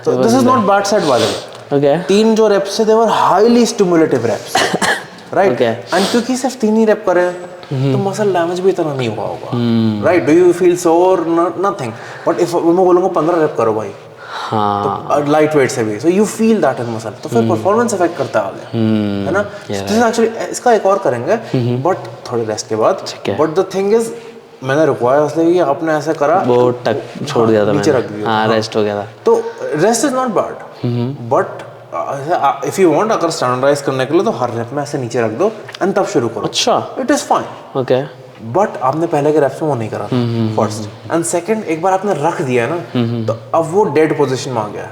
so this is not bad set by the way, okay, 3 जो reps थे they were highly stimulative reps, right, okay, and क्योंकि सिर्फ 3 ही rep करे तो मसल डैमेज भी इतना नहीं हुआ होगा, right, do you feel sore, nothing, but if मैं बोलूँगा 15 rep करो भाई, हाँ, तो लाइट वेट से भी, so you feel that in muscle, तो फिर परफॉर्मेंस इफेक्ट करता है आगे, है ना, एक्चुअली इसका एक और करेंगे बट थोड़े रेस्ट के बाद, बट द थिंग इज मैंने रुकवाया इसलिए कि आपने ऐसा करा वो टक छोड़ दिया था, नीचे रख दिया, हाँ रेस्ट हो गया था, तो rest is not bad, but if you want अगर स्टैंडर्डाइज करने के लिए तो हर रेप में ऐसे नीचे रख दो एंड तब शुरू करो, अच्छा, it is fine, okay, but आपने पहले के रेप्स में वो नहीं करा फर्स्ट एंड सेकंड, एक बार आपने रख दिया ना तो अब वो डेड पोजीशन में आ गया,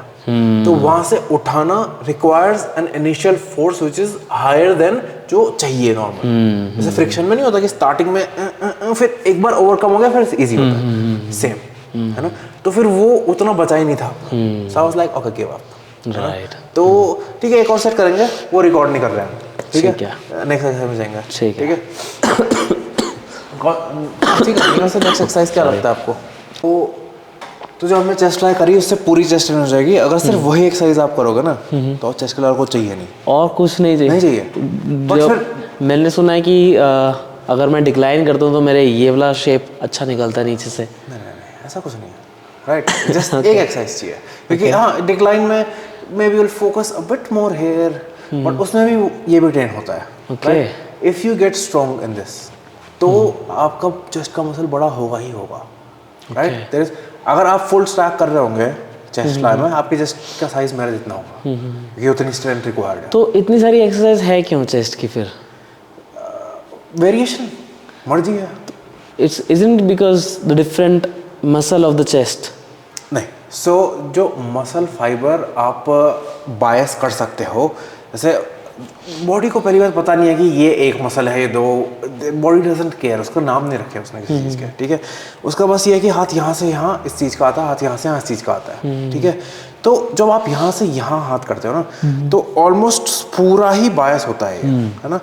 तो वहां से उठाना requires an initial force which is higher than जो चाहिए नॉर्मल, जैसे फ्रिक्शन में नहीं होता कि स्टार्टिंग में फिर एक बार ओवरकम हो गया फिर इजी होता है, सेम, है ना, तो फिर वो उतना बचा ही नहीं था, so I was like okay give up, right, तो ठीक है एक और सेट करेंगे, वो रिकॉर्ड नहीं कर रहे हैं, ठीक है, नेक्स्ट एक्सरसाइज में जाएंगे, ठीक है, ठीक है, नेक्स्ट एक्सरसाइज क्या लगता है आपको, तो जो हमने चेस्ट ट्राई करी उससे पूरी चेस्ट ट्रेन हो जाएगी, अगर सिर्फ वही एक्सरसाइज आप करोगे ना तो चेस्ट के को चाहिए नहीं, और कुछ नहीं चाहिए, बट फिर मैंने सुना है कि अगर मैं डिक्लाइन करता हूँ तो मेरे ये वाला शेप अच्छा निकलता है नीचे से, नहीं ऐसा कुछ नहीं है, राइट, जस्ट एक एक्सरसाइज चाहिए, क्योंकि हाँ डिक्लाइन में maybe will focus a bit more here, but उसमें भी ये भी ट्रेन होता है, okay, if you get strong in this तो आपका चेस्ट का मसल बड़ा होगा ही होगा, राइट, देयर इज, अगर आप फुल स्टैक कर रहे होंगे चेस्ट फ्लाई में आपकी चेस्ट का साइज मेरा जितना होगा, ये उतनी स्ट्रेंथ रिक्वायर्ड है, तो इतनी सारी एक्सरसाइज है क्यों चेस्ट की फिर, वेरिएशन मर्जी है, it's isn't because the different muscle of the chest, नहीं, सो जो मसल फाइबर आप बायस कर सकते हो, जैसे बॉडी को पहली बात पता नहीं है कि ये एक मसल है, ये दो, बॉडी डजंट केयर, उसका नाम नहीं रखे उसने किसी चीज़ के, ठीक है, उसका बस ये है कि हाथ यहाँ से यहाँ इस चीज़ का आता है, हाथ यहाँ से यहाँ इस चीज़ का आता है, ठीक है, तो जब आप यहाँ से यहाँ हाथ करते हो ना तो ऑलमोस्ट पूरा ही बायस होता है ना,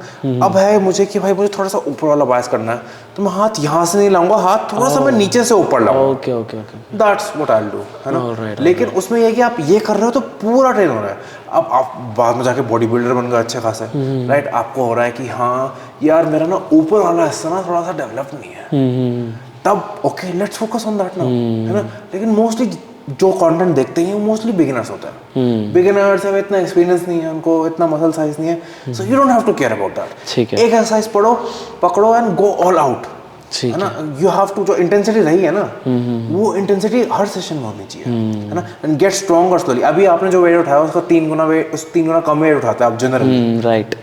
अब है मुझे कि भाई मुझे थोड़ा सा ऊपर वाला बायस करना है तो मैं हाथ यहाँ से नहीं लाऊंगा, हाथ थोड़ा सा मैं नीचे से ऊपर लाऊंगा, okay okay okay, that's what I will do, है ना, लेकिन उसमें यह कि आप ये कर रहे हो तो पूरा ट्रेन हो रहा है, अब आप बाद में जाके बॉडी बिल्डर बन गए अच्छे खासे, राइट, आपको हो रहा है कि हाँ यार मेरा ना ऊपर वाला हिस्सा ना थोड़ा सा डेवलप नहीं है, तब okay let's focus on that now, है ना, लेकिन मोस्टली जो कंटेंट देखते हैं वो मोस्टली बिगिनर्स होते हैं, बिगिनर्स है, इतना एक्सपीरियंस नहीं है उनको, इतना मसल साइज नहीं है, so you don't have to care about that, ठीक है, एक एक्सरसाइज पकड़ो एंड गो ऑल आउट, है ना, यू हैव टू, जो इंटेंसिटी रही है ना वो इंटेंसिटी हर सेशन में होनी चाहिए, है ना, एंड गेट स्ट्रॉन्गर स्लोली, अभी आपने जो वेट उठाया उसका 3 गुना वेट, उस 3 गुना कम वेट उठाते हैं आप generally, right,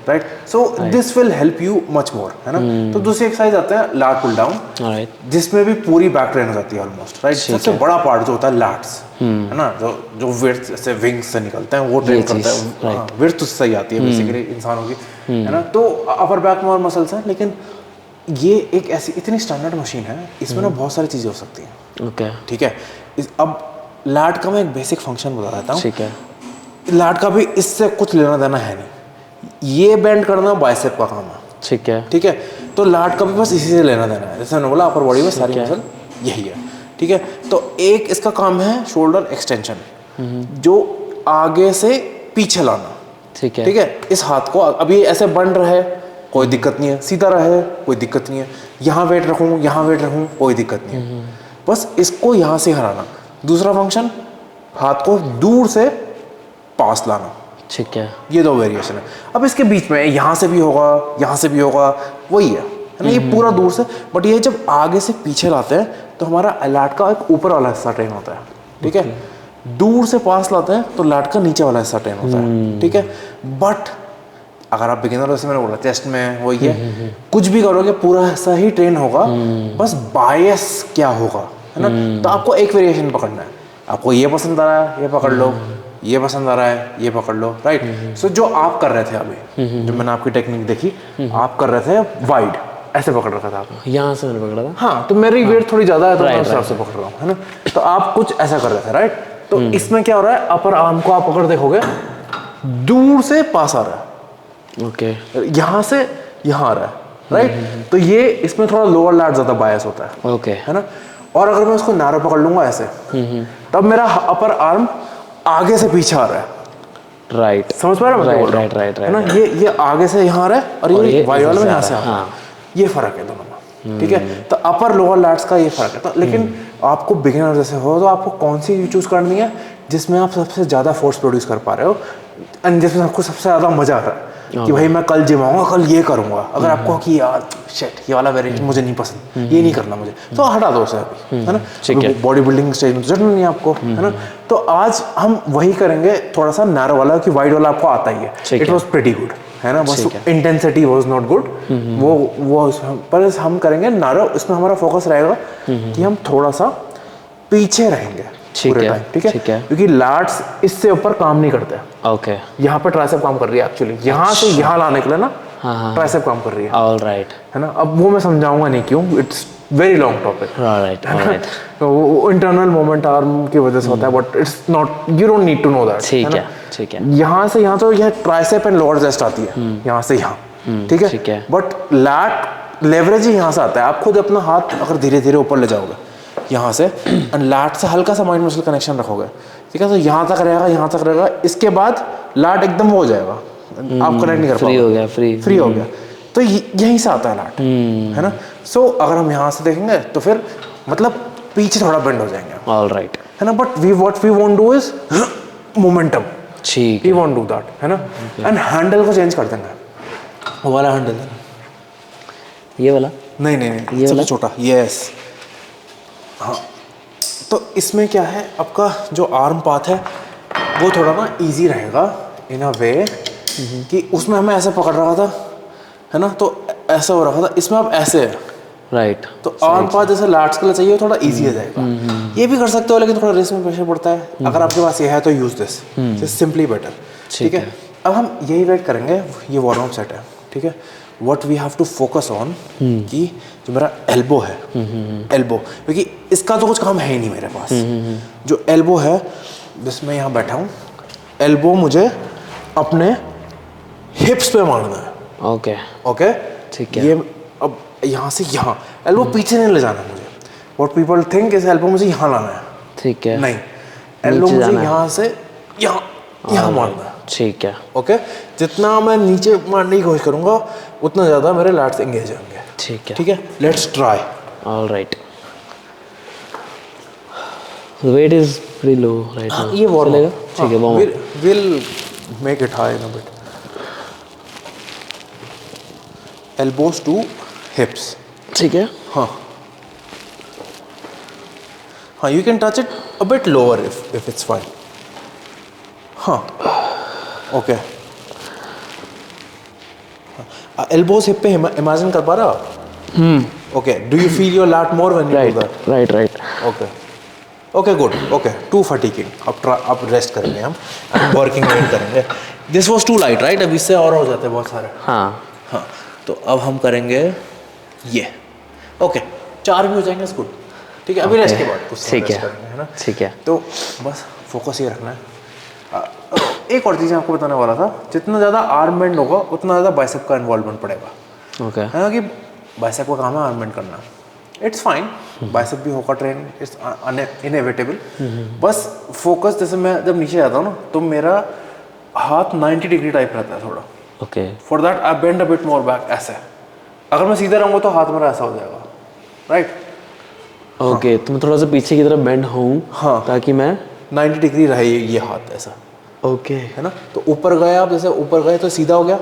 so this will help you much more, है ना, तो दूसरी एक्सरसाइज आते हैं लैट पुल डाउन, राइट, जिसमें भी पूरी बैक ट्रेन हो जाती है ऑलमोस्ट, राइट, सबसे बड़ा पार्ट जो होता है लैट्स, है ना, जो विड्थ से विंग्स से निकलते हैं वो ट्रेन करता है, विड्थ उससे ही आती है बेसिकली इंसानों की, है ना, तो अपर बैक में और मसल्स हैं, लेकिन ये एक ऐसी इतनी स्टैंडर्ड मशीन है, इसमें ना बहुत सारी चीज़ें हो सकती हैं, ओके, ठीक है, अब लैट का मैं एक बेसिक फंक्शन बता देता हूँ, ठीक है, लैट का भी इससे कुछ लेना देना है नहीं, ये बेंड करना बाइसेप का काम है, ठीक है, ठीक है, तो लैट का भी बस इसी से लेना देना है, जैसे मैंने बोला अपर बॉडी में सारी मसल यही है, ठीक है, तो एक इसका काम है शोल्डर एक्सटेंशन, जो आगे से पीछे लाना, ठीक है, ठीक है, इस हाथ को अभी ऐसे बन रहे कोई दिक्कत नहीं है, सीधा रहे कोई दिक्कत नहीं है, यहाँ वेट रखूँ कोई दिक्कत नहीं है, बस इसको यहाँ से हराना, दूसरा फंक्शन हाथ को दूर से पास लाना, ठीक है, ये 2 वेरिएशन है, अब इसके बीच में यहाँ से भी होगा यहाँ से भी होगा, वही है ना, ये पूरा दूर से, बट ये जब आगे से पीछे लाते हैं तो हमारा लैट का एक ऊपर वाला हिस्सा ट्रेन होता है, ठीक है, दूर से पास लाते हैं तो लैट का नीचे वाला हिस्सा ट्रेन होता है, ठीक है, बट अगर आप बिगिनर हो, जैसे मैंने बोला चेस्ट में वही है, कुछ भी करोगे पूरा हिस्सा ही ट्रेन होगा, बस बायस क्या होगा है ना। तो आपको एक वेरिएशन पकड़ना है, आपको ये पसंद आ रहा है ये पकड़ लो, ये पसंद आ रहा है ये पकड़ लो, राइट। सो जो आप कर रहे थे अभी, जो मैंने आपकी टेक्निक देखी, आप कर रहे थे वाइड, ऐसे पकड़ रखा था आपने, यहाँ से मैंने पकड़ा था। हाँ, तो मेरी वेट थोड़ी ज़्यादा है तो मैं उस हिसाब से पकड़ रहा हूँ, है ना। तो आप कुछ ऐसा कर रहे थे, राइट। तो इसमें क्या हो रहा है, अपर आर्म को आप पकड़ देखोगे दूर से पास आ रहा है, ओके, यहाँ से यहाँ आ रहा है, राइट। तो ये इसमें थोड़ा लोअर लैट ज़्यादा बायस होता है, ओके, है ना। और अगर मैं उसको नैरो पकड़ लूंगा ऐसे, तब मेरा अपर आर्म आगे से पीछे आ रहा है, राइट, समझ पा रहे हैं, राइट, है ना। ये आगे से यहाँ आ रहा है और ये वाई वाला में यहाँ से आ रहा है, ये फर्क है दोनों में, ठीक है। तो अपर लोअर लैट्स का ये फर्क है। तो लेकिन आपको बिगिनर जैसे हो तो आपको कौन सी चूज करनी है जिसमें आप सबसे ज़्यादा फोर्स प्रोड्यूस कर पा रहे हो, जिसमें आपको सबसे ज़्यादा मजा आ रहा है कि भाई मैं कल जिम आऊँगा, कल ये करूँगा। अगर आपको कि यार शिट ये वाला वेरिएशन मुझे नहीं पसंद, ये नहीं करना मुझे, तो हटा दो उसे अभी, है ना। बॉडी बिल्डिंग स्टेज में तो जरूरत नहीं है आपको, है ना। तो आज हम वही करेंगे, थोड़ा सा नैरो वाला, कि वाइड वाला आपको आता ही है, इट वॉज प्रीटी गुड, है ना। बस इंटेंसिटी वॉज नॉट गुड, वो पर हम करेंगे नैरो। इसमें हमारा फोकस रहेगा कि हम थोड़ा सा पीछे रहेंगे पूरे टाइम, ठीक है, क्योंकि लैट्स इससे ऊपर काम नहीं करते। ओके, यहाँ पे ट्राइसेप काम कर रही है एक्चुअली, यहाँ से यहाँ लाने के लिए ना ट्राइसेप काम कर रही है, ऑलराइट, है ना। अब वो मैं समझाऊंगा नहीं क्यों, it's very long topic, alright, alright. तो वो इंटरनल मोमेंट आर्म की वजह से होता है, but it's not, you don't need to know that, ठीक है, ठीक है। यहाँ से यहाँ तो यह ट्राइसेप एंड लोअर चेस्ट आती है, यहाँ से यहाँ, ठीक है। बट लैट लेवरेज ही यहाँ से आता है। आप खुद अपना हाथ अगर धीरे धीरे ऊपर ले जाओगे यहाँ से, एंड लैट से हल्का सा माइंड मसल कनेक्शन रखोगे, ठीक है, तो यहाँ तक रहेगा, यहाँ तक रहेगा। इसके बाद लैट एकदम हो जाएगा, आप कनेक्ट नहीं कर पाओगे, फ्री हो गया, फ्री हो गया। तो यहीं से आता है लैट, है ना। सो अगर हम यहाँ से देखेंगे तो फिर मतलब पीछे थोड़ा बेंड हो जाएंगे, ऑलराइट, है ना। But what we want do is momentum, ठीक वी वांट डू दैट, है ना। एंड हैंडल को चेंज कर देंगे, वो वाला हैंडल, ये वाला नहीं ये सबसे छोटा, यस, हाँ। तो इसमें क्या है, आपका जो आर्म पाथ है वो थोड़ा ना इजी रहेगा इन अ वे कि उसमें हमें ऐसे पकड़ रहा था, है ना, तो ऐसा हो रहा था, इसमें आप ऐसे है, राइट। तो आर्म पाथ जैसे लैट्स के लिए चाहिए थोड़ा इजी हो जाएगा। ये भी कर सकते हो, लेकिन थोड़ा रिस्ट में प्रेशर पड़ता है। अगर आपके पास ये है तो यूज दिस, सिंपली बेटर, ठीक है। अब हम यही वेट करेंगे, ये वार्म अप सेट है, ठीक है। What we have to focus on कि जो मेरा एल्बो है, एल्बो, क्योंकि इसका तो कुछ काम है ही नहीं मेरे पास। जो एल्बो है, जिसमें यहाँ बैठा हूँ, एल्बो मुझे अपने हिप्स पे मारना है, ओके, ठीक है। ये अब यहाँ से यहाँ, एल्बो पीछे नहीं ले जाना है मुझे। व्हाट पीपल थिंक इस एल्बो मुझे यहाँ लाना है, ठीक है, नहीं, एल्बो मुझे यहाँ से यहाँ मारना है, ठीक है, ओके। जितना मैं नीचे मारने की कोशिश करूंगा उतना ज़्यादा मेरे लैट्स एंगेज होंगे, ठीक है। Let's try, alright. The weight is pretty low right now. ये वार्म चलेगा, ठीक है, warm will make it high in a bit, elbows to hips, ठीक है, हाँ, you can touch it a bit lower if it's fine, हाँ, okay. Elbows hip पे imagine कर पा रहे हो आप? Okay, do you feel your lat more when you do that? Right, okay good, okay, to फटीगिंग। अब रेस्ट करेंगे, हम वर्किंग वेट करेंगे। This was too light, right. अब इससे और हो जाते हैं बहुत सारे, हाँ। तो अब हम करेंगे ये, ओके, 4 भी हो जाएंगे, गुड, ठीक है। अभी रेस्ट के बाद कुछ ठीक है, करेंगे, है ना, ठीक है। तो बस फोकस ये रखना है। एक और चीज़ आपको बताने वाला था, जितना ज़्यादा आर्म बेंड होगा उतना ज़्यादा बाइसेप का इन्वॉल्वमेंट पड़ेगा, ओके, है ना, कि बाइसेप का काम है आर्म बेंड करना। इट्स फाइन, बाइसेप भी होगा ट्रेन, इट्स इनएविटेबल। बस फोकस, जैसे मैं जब नीचे जाता हूँ ना, तो मेरा हाथ 90 डिग्री टाइप रहता है थोड़ा, okay. For that I bend a bit more back, ऐसे। अगर मैं सीधा रहूँगा तो हाथ मेरा ऐसा हो जाएगा, राइट, ओके। तो मैं थोड़ा सा पीछे की तरफ बेंड हूँ, हाँ, ताकि मैं 90 डिग्री रहे ये हाथ ऐसा, ओके, है ना। तो ऊपर गए आप, जैसे ऊपर गए तो सीधा हो गया,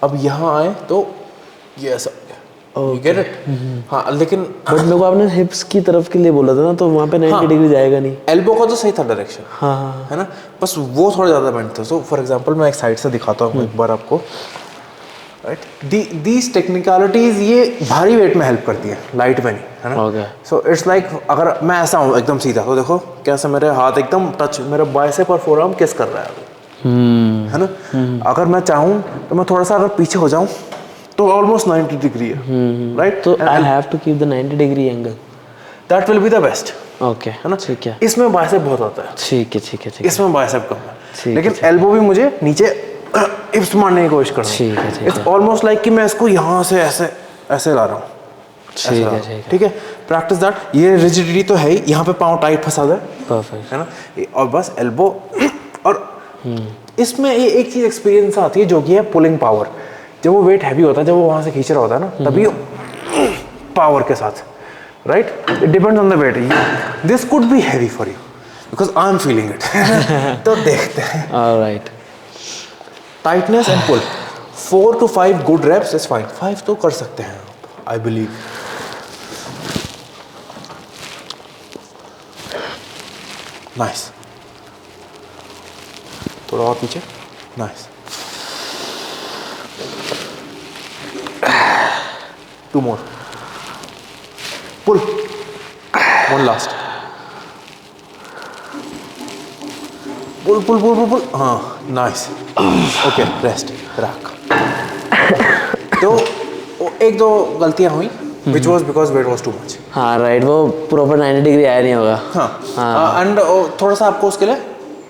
अब यहाँ आए तो ये ऐसा हो गया, you get it? हाँ, लेकिन बट मेरे को आपने हिप्स की तरफ के लिए बोला था ना, तो वहाँ पे 90 डिग्री जाएगा नहीं। एल्बो का तो सही था डायरेक्शन, हाँ, है ना, बस वो थोड़ा ज़्यादा बेंड था। सो फॉर एग्जांपल मैं एक साइड से दिखाता हूँ एक बार आपको। राइट। दीज टेक्निकलिटीज ये भारी वेट में हेल्प करती है, लाइट में नहीं, है ना। Okay. सो इट्स लाइक अगर मैं ऐसा हूँ एकदम सीधा, तो देखो कैसे मेरे हाथ एकदम टच, मेरा बाइसेप और फोरआर्म किस कर रहा है अभी, है ना। अगर मैं चाहूँ तो मैं थोड़ा सा अगर पीछे हो जाऊँ तो ऑलमोस्ट 90 डिग्री है, राइट। तो I have to keep the 90 degree angle, that will be the best, okay, है ना। ठीक है, इसमें बाइसेप बहुत होता है, ठीक है, ठीक है, ठीक है, इसमें बाइसेप कम ठीक है, है, लेकिन ठीक है। एल्बो भी मुझे नीचे हिप्स मारने की कोशिश कर रहा ठीक है, हूँ। ठीक इट्स है। ऑलमोस्ट लाइक कि मैं इसको यहाँ से ऐसे ऐसे ला रहा हूँ, ठीक है, ठीक है, ठीक है। Practice that. ये रिजिडिटी तो है ही, यहाँ पे पाँव टाइट फंसा दे, परफेक्ट, है ना। और बस एल्बो और इसमें ये एक चीज़ एक्सपीरियंस आती है जो कि है पुलिंग पावर। जब वो वेट हैवी होता है, जब वो वहाँ से खींच रहा होता है ना, तभी पावर के साथ, right. It depends on the weight. This could be heavy for you because I am feeling it. तो देखते हैं। Alright, tightness and pull 4 to 5 good reps is fine. 5 तो कर सकते हैं आई बिलीव। नाइस, थोड़ा और पीछे, नाइस। 2 more, पुल, 1 last, पुल पुल पुल पुल पुल, हाँ नाइस, ओके रेस्ट रख। तो एक दो गलतियां हुई which was because weight was too much। हाँ राइट, वो प्रॉपर 90 डिग्री आया नहीं होगा। हाँ, एंड थोड़ा सा आपको उसके लिए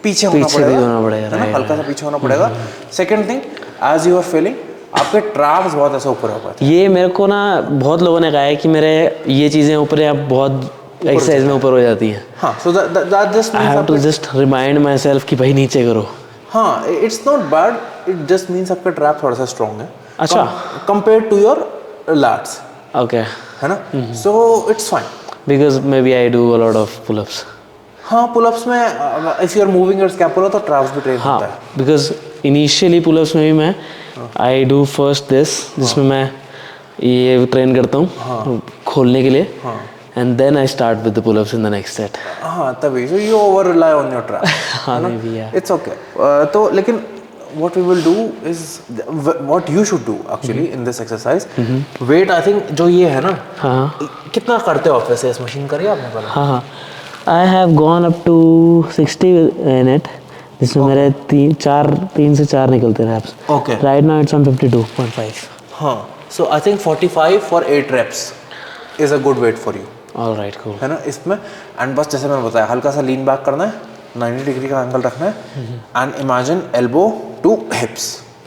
पीछे होना पीछे भी होना पड़ेगा, है ना, हल्का सा पीछे होना पड़ेगा। Second thing, as you are feeling, आपके ट्रैप्स बहुत ऐसे ऊपर हो पाते हैं। ये मेरे को ना बहुत लोगों ने कहा है कि मेरे ये चीज़ें ऊपर या बहुत एक्सरसाइज में ऊपर हो जाती हैं। हाँ, so that just I have to just remind myself कि भाई नीचे करो। हाँ, it's not bad, it just means आपका ट्रैप थोड़ा सा स्ट्रॉन्ग है अच्छा, compare to your lats, okay, है ना। So it's fine because maybe I do a lot of pullups. हाँ, पुलअप्स में if you are moving your scapula तो ट्रैप्स भी ट्रेन हाँ, होता है। बिकॉज इनिशियली पुलअप्स में भी मैं आई डू फर्स्ट दिस, जिसमें मैं ये ट्रेन करता हूँ खोलने के लिए, and then I start with the pullups in the next set. हाँ, तभी so you over rely on your trap. हाँ, मे बी या इट्स ओके। तो लेकिन what we will do is what you should do actually in this exercise, weight I think जो ये है ना, हाँ कितना करते हो आप वैसे इस मशीन करिए आपने पहले? हाँ हाँ, I have gone up to 60 in it, जिसमें मेरे 3 से 4 निकलते हैं reps. Okay. Right now it's on 52.5. हाँ, so I think 45 for 8 reps is a good weight for you, All right, cool. है ना। इसमें एंड बस जैसे मैंने बताया, हल्का सा लीन बैक करना है, 90 डिग्री का एंगल रखना है, and imagine elbow to hips.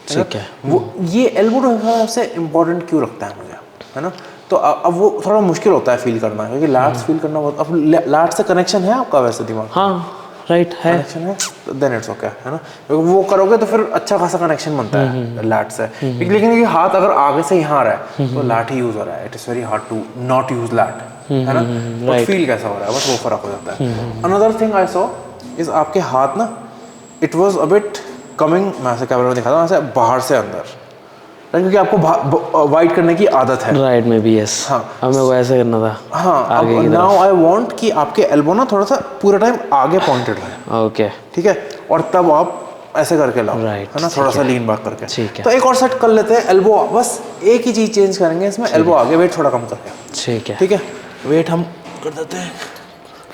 ठीक है। वो ये एल्बो टू हिप्स सबसे इम्पोर्टेंट क्यों रखता है मुझे, है ना। तो अब वो थोड़ा मुश्किल होता है फील करना, क्योंकि लैट्स फील करना बहुत, अब लैट से कनेक्शन है आपका वैसे दिमाग, हाँ राइट है, कनेक्शन है, देन इट्स ओके, है ना। क्योंकि वो करोगे तो फिर अच्छा खासा कनेक्शन बनता है लैट से। लेकिन ये हाथ अगर आगे से यहाँ आ रहा है तो लैट ही यूज हो रहा है, it is very hard to not use lat, है ना। बट फील कैसा हो रहा है, बस वो फर्क हो जाता है। Another thing I saw is आपके हाथ ना, it was a bit coming, मैं ऐसे कैमरा में दिखाता हूँ, ऐसे बाहर से अंदर, क्योंकि आपको वाइड करने की आदत है। राइट में भी यस। हाँ, अब मेरे को ऐसे करना था। हाँ, अब नाउ आई वांट कि आपके एल्बो ना थोड़ा सा पूरा टाइम आगे पॉइंटेड रहे, ओके, ठीक है, और तब आप ऐसे करके लाओ, Right, है ना, थोड़ा सा लीन बैक करके। ठीक है। तो एक और सेट कर लेते हैं, एल्बो, बस एक ही चीज चेंज करेंगे इसमें, एल्बो आगे, वेट थोड़ा कम करके, ठीक है, ठीक है। वेट हम कर देते हैं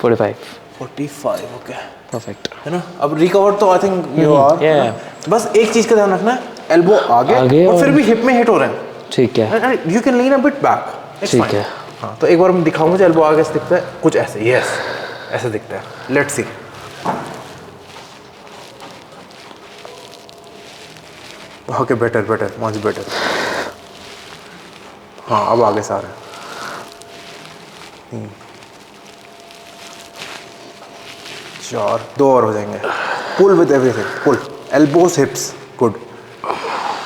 45, ओके, परफेक्ट, है ना। अब रिकवर तो आई थिंक यू आर, बस एक चीज का ध्यान रखना है, एल्बो आगे और फिर भी हिप में हिट हो रहे हैं, ठीक है, you can lean a bit back, ठीक है। हाँ, तो एक बार मैं दिखाऊं, मुझे एल्बो आगे से दिखता है कुछ ऐसे, यस ऐसे दिखता है, let's see. Okay, better, much better. हाँ, अब आगे से आ रहे हैं। 3 4, 2 और हो जाएंगे। Pull with everything, pull, elbows, hips, good,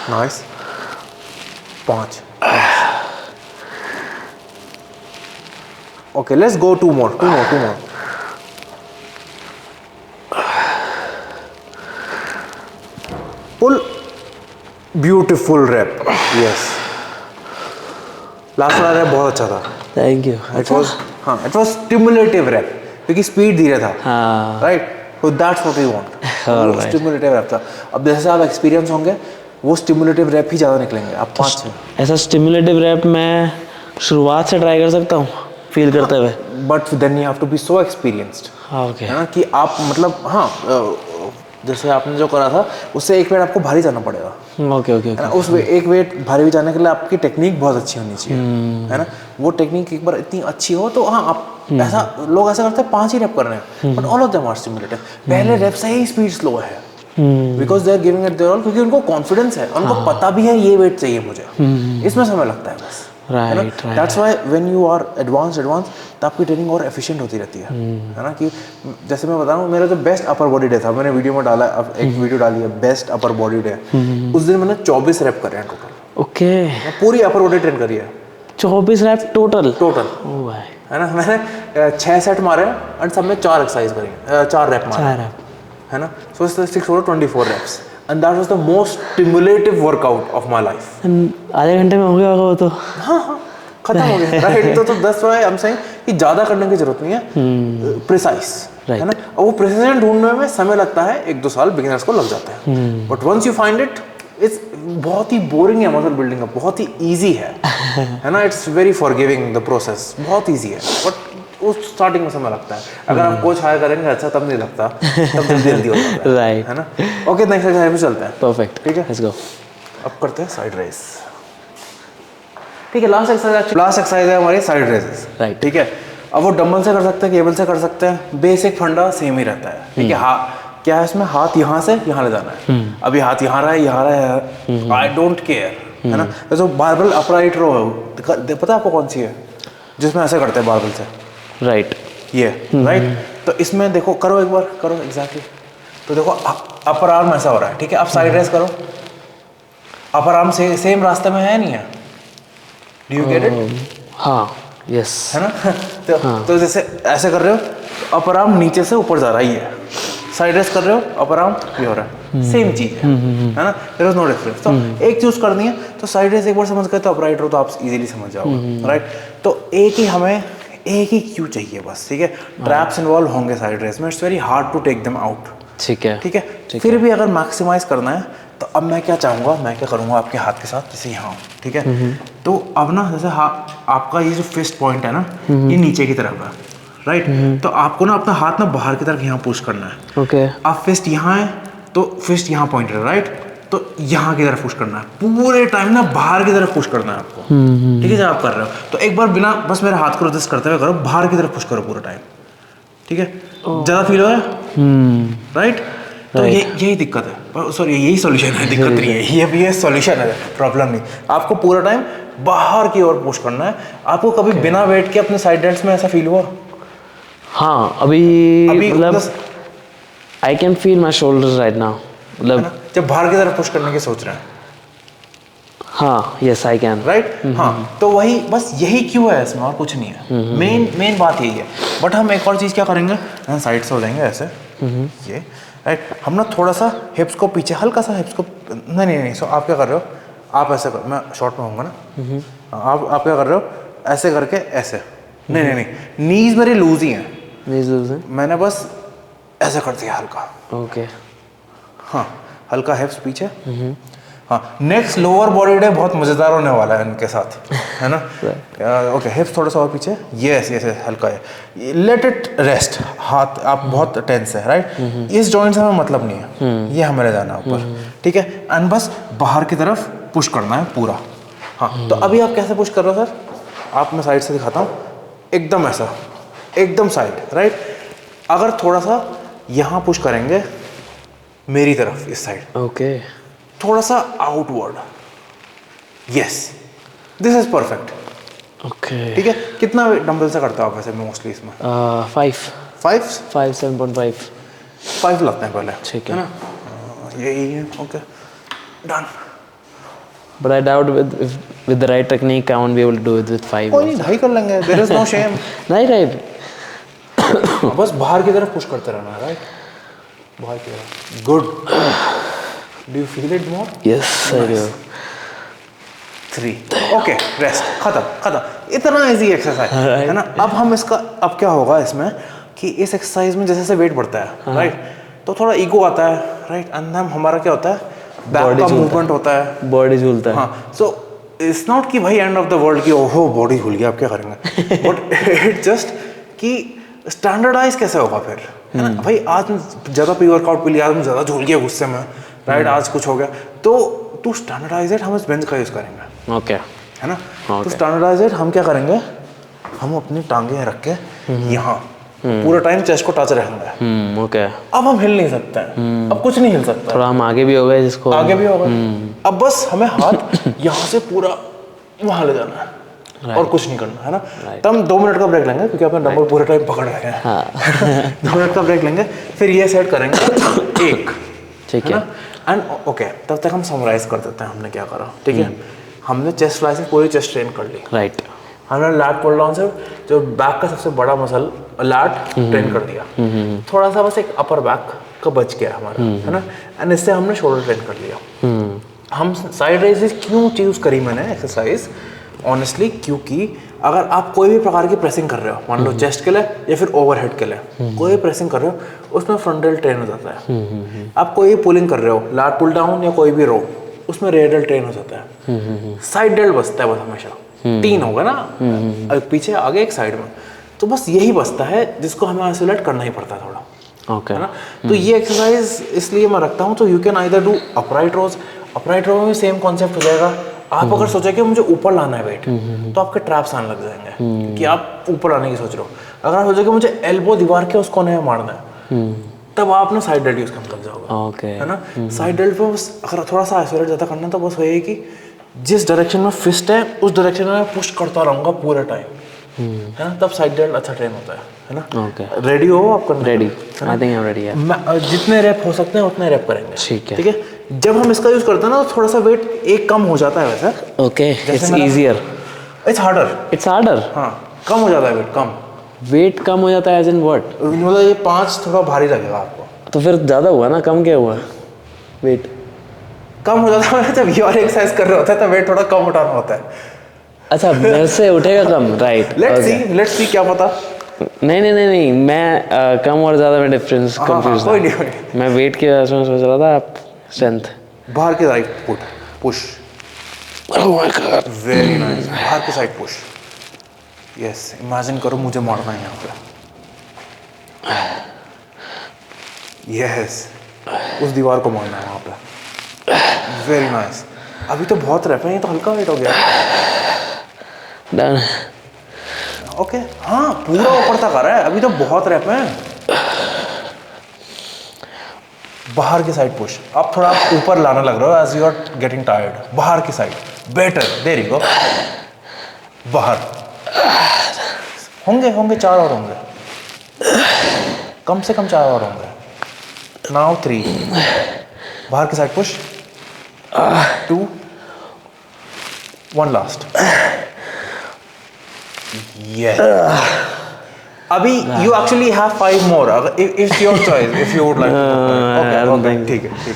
nice. 5, okay, let's go 2 more. Pull, beautiful rep, yes. Last वाला रैप बहुत अच्छा था, thank you. It was stimulative rep, क्योंकि स्पीड धीरे था, हाँ right, so that's what we want, stimulative rep था। अब जैसे आप एक्सपीरियंस होंगे वो स्टिमुलेटिव रैप ही ज़्यादा निकलेंगे। आप 5-6 ऐसा स्टिमुलेटिव रैप मैं शुरुआत से ट्राई कर सकता हूँ फील करते हुए? But then you have to be so experienced, हाँ ओके, है ना, कि आप मतलब हाँ जैसे आपने जो करा था उससे एक वेट आपको भारी जाना पड़ेगा, ओके ओके है ना। उस एक वेट भारी भी जाने के लिए आपकी टेक्निक बहुत अच्छी होनी चाहिए, है ना। वो टेक्निक एक बार इतनी अच्छी हो तो हाँ आप ऐसा, लोग ऐसा करते हैं 5 ही रैप कर रहे हैं, but all of them are stimulative. पहले रैप से ही स्पीड स्लो है, because they are giving it their all, क्योंकि उनको कॉन्फिडेंस है, उनको पता भी है ये वेट चाहिए मुझे, इसमें समय लगता है बस, right right. That's why when you are advance तो आपकी ट्रेनिंग और एफिशिएंट होती रहती है ना। कि जैसे मैं बता रहा हूँ, मेरा जो बेस्ट अपर बॉडी डे था, मैंने वीडियो में डाला, अब एक वीडियो डाली है बेस्ट अपर बॉडी डे, उस दिन मैंने 24 रैप करे हैं टोटल। ओके, पूरी अपर बॉडी ट्रेन करी है 24 रैप टोटल? टोटल, ओ भाई, है ना। मैंने 6 सेट मारे एंड सब में 4 एक्सरसाइज करी, 4 रैप मारे, 4 रैप, है ना। सो 6 और 24 reps and that was the most stimulative workout of my life. आधे घंटे में हो गया होगा वो तो? हाँ खत्म हो गया, राइट। तो that's why I'm saying कि ज़्यादा करने की जरूरत नहीं है, प्रिसाइज, है ना। और वो प्रिसिजन ढूंढने में समय लगता है, 1-2 साल बिगिनर्स को लग जाते हैं, but once you find it, it's बहुत ही बोरिंग है मसल बिल्डिंग का, बहुत ही ईजी है ना। It's very forgiving the process, बहुत ईजी है, बट उस स्टार्टिंग में समय लगता है। अगर आप कोच हायर करेंगे अच्छा, तब नहीं लगता, तब जल्दी हो जाता है, राइट, है ना। ओके, नेक्स्ट एक्सरसाइज में चलते हैं। परफेक्ट, ठीक है, लेट्स गो। अब करते हैं साइड रेस। ठीक है, लास्ट एक्सरसाइज है हमारी साइड रेसेस, राइट। ठीक है। अब वो डंबल से कर सकते हैं, केबल से कर सकते हैं, बेसिक फंडा सेम ही रहता है, ठीक है। हाँ, क्या है इसमें, हाथ यहाँ से यहाँ ले जाना है। अभी हाथ यहाँ रहा है, यहाँ रहा है, आई डोंट केयर, है ना। तो बारबल अपराइट रो है, पता है आपको कौन सी है, जिसमें ऐसे करते हैं बारबल से, राइट, ये राइट। तो इसमें देखो, करो एक बार, करो एग्जैक्टली। तो देखो अपर आर्म ऐसा हो रहा है, ठीक है। आप साइड रेस करो, अपर आर्म से सेम रास्ते में है, नहीं है, डू यू गेट इट? हाँ, यस, है ना। तो जैसे ऐसे कर रहे हो, अपर आर्म नीचे से ऊपर जा रहा ही है, साइड रेस कर रहे हो, अपर आर्म ये हो रहा है, सेम चीज है ना। There is no difference. तो एक चूज करनी है, तो साइड रेस एक बार समझ गए तो अपराइट रो तो आप इजीली समझ जाओगे, राइट। तो एक ही क्यू चाहिए बस, ठीक है। ट्रैप्स इन्वॉल्व होंगे साइड रेस में, it's very hard to take them out, ठीक है, ठीक है। फिर भी अगर मैक्सिमाइज करना है तो अब मैं क्या चाहूँगा, मैं क्या करूँगा आपके हाथ के साथ, जैसे यहाँ, ठीक है। तो अब ना, जैसे आपका ये जो फिस्ट पॉइंट है ना, ये नीचे की तरफ है, राइट। तो आपको ना अपना हाथ ना बाहर की तरफ यहाँ पुश करना है, ओके। आप फिस्ट यहाँ है तो फिस्ट यहाँ पॉइंट है, राइट। तो यहाँ की तरफ पुश करना है, पूरे टाइम ना बाहर की तरफ पुश करना है आपको, ठीक है। जब आप कर रहे हो तो एक बार बिना बस मेरे हाथ को रेजिस्ट करते हुए करो, बाहर की तरफ पुश करो पूरा टाइम, ठीक है। ज़्यादा फील हो रहा है, राइट। तो यही दिक्कत है, सॉरी यही सॉल्यूशन है, दिक्कत नहीं है, ये भी है सॉल्यूशन है, प्रॉब्लम नहीं। आपको पूरा टाइम बाहर की ओर पुश करना है। आपको कभी बिना वेट के अपने साइड डेल्ट्स में ऐसा फील हुआ? हाँ, अभी मतलब I can feel my shoulders right now, मतलब जब बाहर की तरफ पुश करने की सोच रहे हैं, हाँ, यस आई कैन, राइट। हाँ, तो वही बस यही क्यों है इसमें, और कुछ नहीं है, मेन बात यही है। बट हम एक और चीज़ क्या करेंगे, साइड से हो जाएंगे ऐसे, ये राइट। हम ना थोड़ा सा हिप्स को पीछे, हल्का सा हिप्स को, नहीं। सो आप क्या कर रहे हो, आप ऐसे कर, मैं शॉर्ट में होऊंगा ना, आप क्या कर रहे हो, ऐसे करके ऐसे, नहीं, नीज मेरी लूज ही हैं, मैंने बस ऐसे कर दिया हल्का, ओके। हाँ, हल्का हिप्स पीछे। हाँ, नेक्स्ट लोअर बॉडी डे बहुत मज़ेदार होने वाला है इनके साथ, है ना। ओके, हिप्स थोड़ा सा और पीछे, यस, हल्का है, लेट इट रेस्ट। हाथ आप बहुत टेंस है, राइट। इस जॉइंट से हमें मतलब नहीं है, ये हमें ले जाना है ऊपर, ठीक है। एंड बस बाहर की तरफ पुश करना है पूरा। हाँ, तो अभी आप कैसे पुश कर रहे हो सर, आप मैं साइड से दिखाता हूँ, एकदम ऐसा, एकदम साइड, राइट। अगर थोड़ा सा यहाँ पुश करेंगे मेरी तरफ, इस साइड, ओके, थोड़ा सा outward, yes, this is perfect, okay, ठीक है। कितना डंबल से करता हो वैसे मोस्टली इसमें? 5 लगते हैं पहले, ठीक है ना। यही है, okay, done. But I doubt with the right technique I won't be able to do it with 5. कोई नहीं, 2.5 कर लेंगे, there is no shame. Right. बस बाहर की तरफ पुश करते रहना है, राइट, बाहर की तरफ, good. Do you feel it more? Yes, I do. 3, okay, rest, खत्म। इतना इजी एक्सरसाइज है ना। अब हम इसका, अब क्या होगा इसमें कि इस एक्सरसाइज में जैसे जैसे वेट बढ़ता है, राइट, तो थोड़ा ईगो आता है, राइट। एंड हमारा क्या होता है, बैक का मूवमेंट होता है, बॉडी झूलता है। हाँ, सो इट्स नॉट कि भाई एंड ऑफ द वर्ल्ड की ओहो बॉडी झूल गया, आप क्या करेंगे, बट इट जस्ट कि स्टैंडर्डाइज कैसे होगा फिर, है ना भाई। आज ज़्यादा प्री वर्कआउट पी लिया, आज मैं ज़्यादा झूल गया गुस्से में, राइट, आज कुछ हो गया, तो टू स्टैंडर्डाइज इट हम इस बेंच का यूज़ करेंगे, ओके, है ना। तो स्टैंडर्डाइज इट हम क्या करेंगे, हम अपनी टांगे रख के यहाँ पूरा टाइम चेस्ट को टच रहेंगे। ओके, अब हम हिल नहीं सकते हैं, अब कुछ नहीं हिल सकता, थोड़ा हम आगे भी हो गए, जिसको आगे भी हो गए। अब बस हमें हाथ यहाँ से पूरा वहाँ ले जाना है और कुछ नहीं करना, है ना। तो हम 2 मिनट का ब्रेक लेंगे क्योंकि अपने डंबल पूरे टाइम पकड़ रखे हैं। 2 मिनट का ब्रेक लेंगे, फिर ये सेट करेंगे एक, ठीक है, एंड ओके, तब तक हम समराइज कर देते हैं हमने क्या करा, ठीक है। हमने चेस्ट फ्लाई से पूरी चेस्ट ट्रेन कर ली, राइट। हमने लैट पुल डाउन से जो बैक का सबसे बड़ा मसल लैट ट्रेन कर दिया, थोड़ा सा बस एक अपर बैक का बच गया हमारा, है ना, एंड इससे हमने शोल्डर ट्रेन कर लिया। हम साइड रेजेस क्यों चूज करी मैंने एक्सरसाइज, ऑनेस्टली क्योंकि अगर आप कोई भी प्रकार की प्रेसिंग कर रहे हो, मान लो चेस्ट के लिए या फिर ओवरहेड के लिए, कोई भी प्रेसिंग कर रहे हो, उसमें फ्रंटल ट्रेन हो जाता है। आप कोई भी पुलिंग कर रहे हो, लैट पुल डाउन या कोई भी रो, उसमें रेडियल ट्रेन हो जाता है। साइड डेल्ट बचता है बस हमेशा, 3 होगा ना, एक पीछे आगे एक साइड में, तो बस यही बचता है जिसको हमें आइसोलेट करना ही पड़ता है थोड़ा, ओके, है ना। तो ये एक्सरसाइज इसलिए मैं रखता हूँ, तो you can either do upright rows, upright row में सेम कॉन्सेप्ट हो जाएगा। आप अगर सोचे कि मुझे ऊपर लाना है वेट, तो आपके ट्रैप्स आने लग जाएंगे क्योंकि आप ऊपर लाने की सोच रहे हो। अगर आप सोचे कि मुझे एल्बो दीवार के उस कोने में मारना है, तब आप ना साइड डेल्ट यूज करने लग जाओगे, ओके, है ना। साइड डेल्ट पे बस अगर थोड़ा सा आइसोलेट ज़्यादा करना है, तो बस वही है कि जिस डायरेक्शन में फिस्ट है उस डायरेक्शन में मैं पुश करता रहूँगा पूरे टाइम, है ना, तब साइड डेल्ट अच्छा ट्रेन होता है ना। ओके, रेडी हो आप करने? Ready, I think I am ready है। जितने रैप हो सकते हैं उतने रैप करेंगे, ठीक है, ठीक है। जब हम इसका यूज करते हैं ना, तो थोड़ा सा वेट एक कम हो जाता है वैसे, okay, it's easier, it's harder, it's harder, हाँ, कम हो जाता है वेट, वेट कम हो जाता है, एज इन व्हाट, मतलब ये 5 थोड़ा भारी लगेगा आपको, तो फिर ज़्यादा हुआ ना, कम क्या हुआ, वेट कम हो जाता है। जब ये और एक्सरसाइज कर रहे होते हैं तो वेट थोड़ा कम उठाना होता है। अच्छा, मेरे से उठेगा कम, राइट, लेट्स सी क्या पता। नहीं, मैं कम और ज़्यादा में डिफरेंस कंफ्यूज कोई नहीं, मैं वेट के वजह से सोच रहा था, आप स्ट्रेंथ, बाहर की side put push, oh my God, very nice, बाहर की साइड पुश, यस, इमेजिन करो मुझे मारना है यहाँ पे, यस, उस दीवार को मारना है वहाँ पे, वेरी नाइस। अभी तो बहुत रैप है, ये तो हल्का वेट हो गया, डन, ओके, हाँ, पूरा ऊपर तक आ रहा है, अभी तो बहुत रैप है। बाहर की साइड पुश, आप थोड़ा ऊपर लाने लग रहे हो as you are getting tired, बाहर की side, better, there you go, बाहर होंगे 4 और होंगे, कम से कम 4 और होंगे, नाउ 3, बाहर की साइड पुश, 2, 1 लास्ट, यस। अभी you actually have 5 more, it's your choice if you would like to, okay, ठीक है।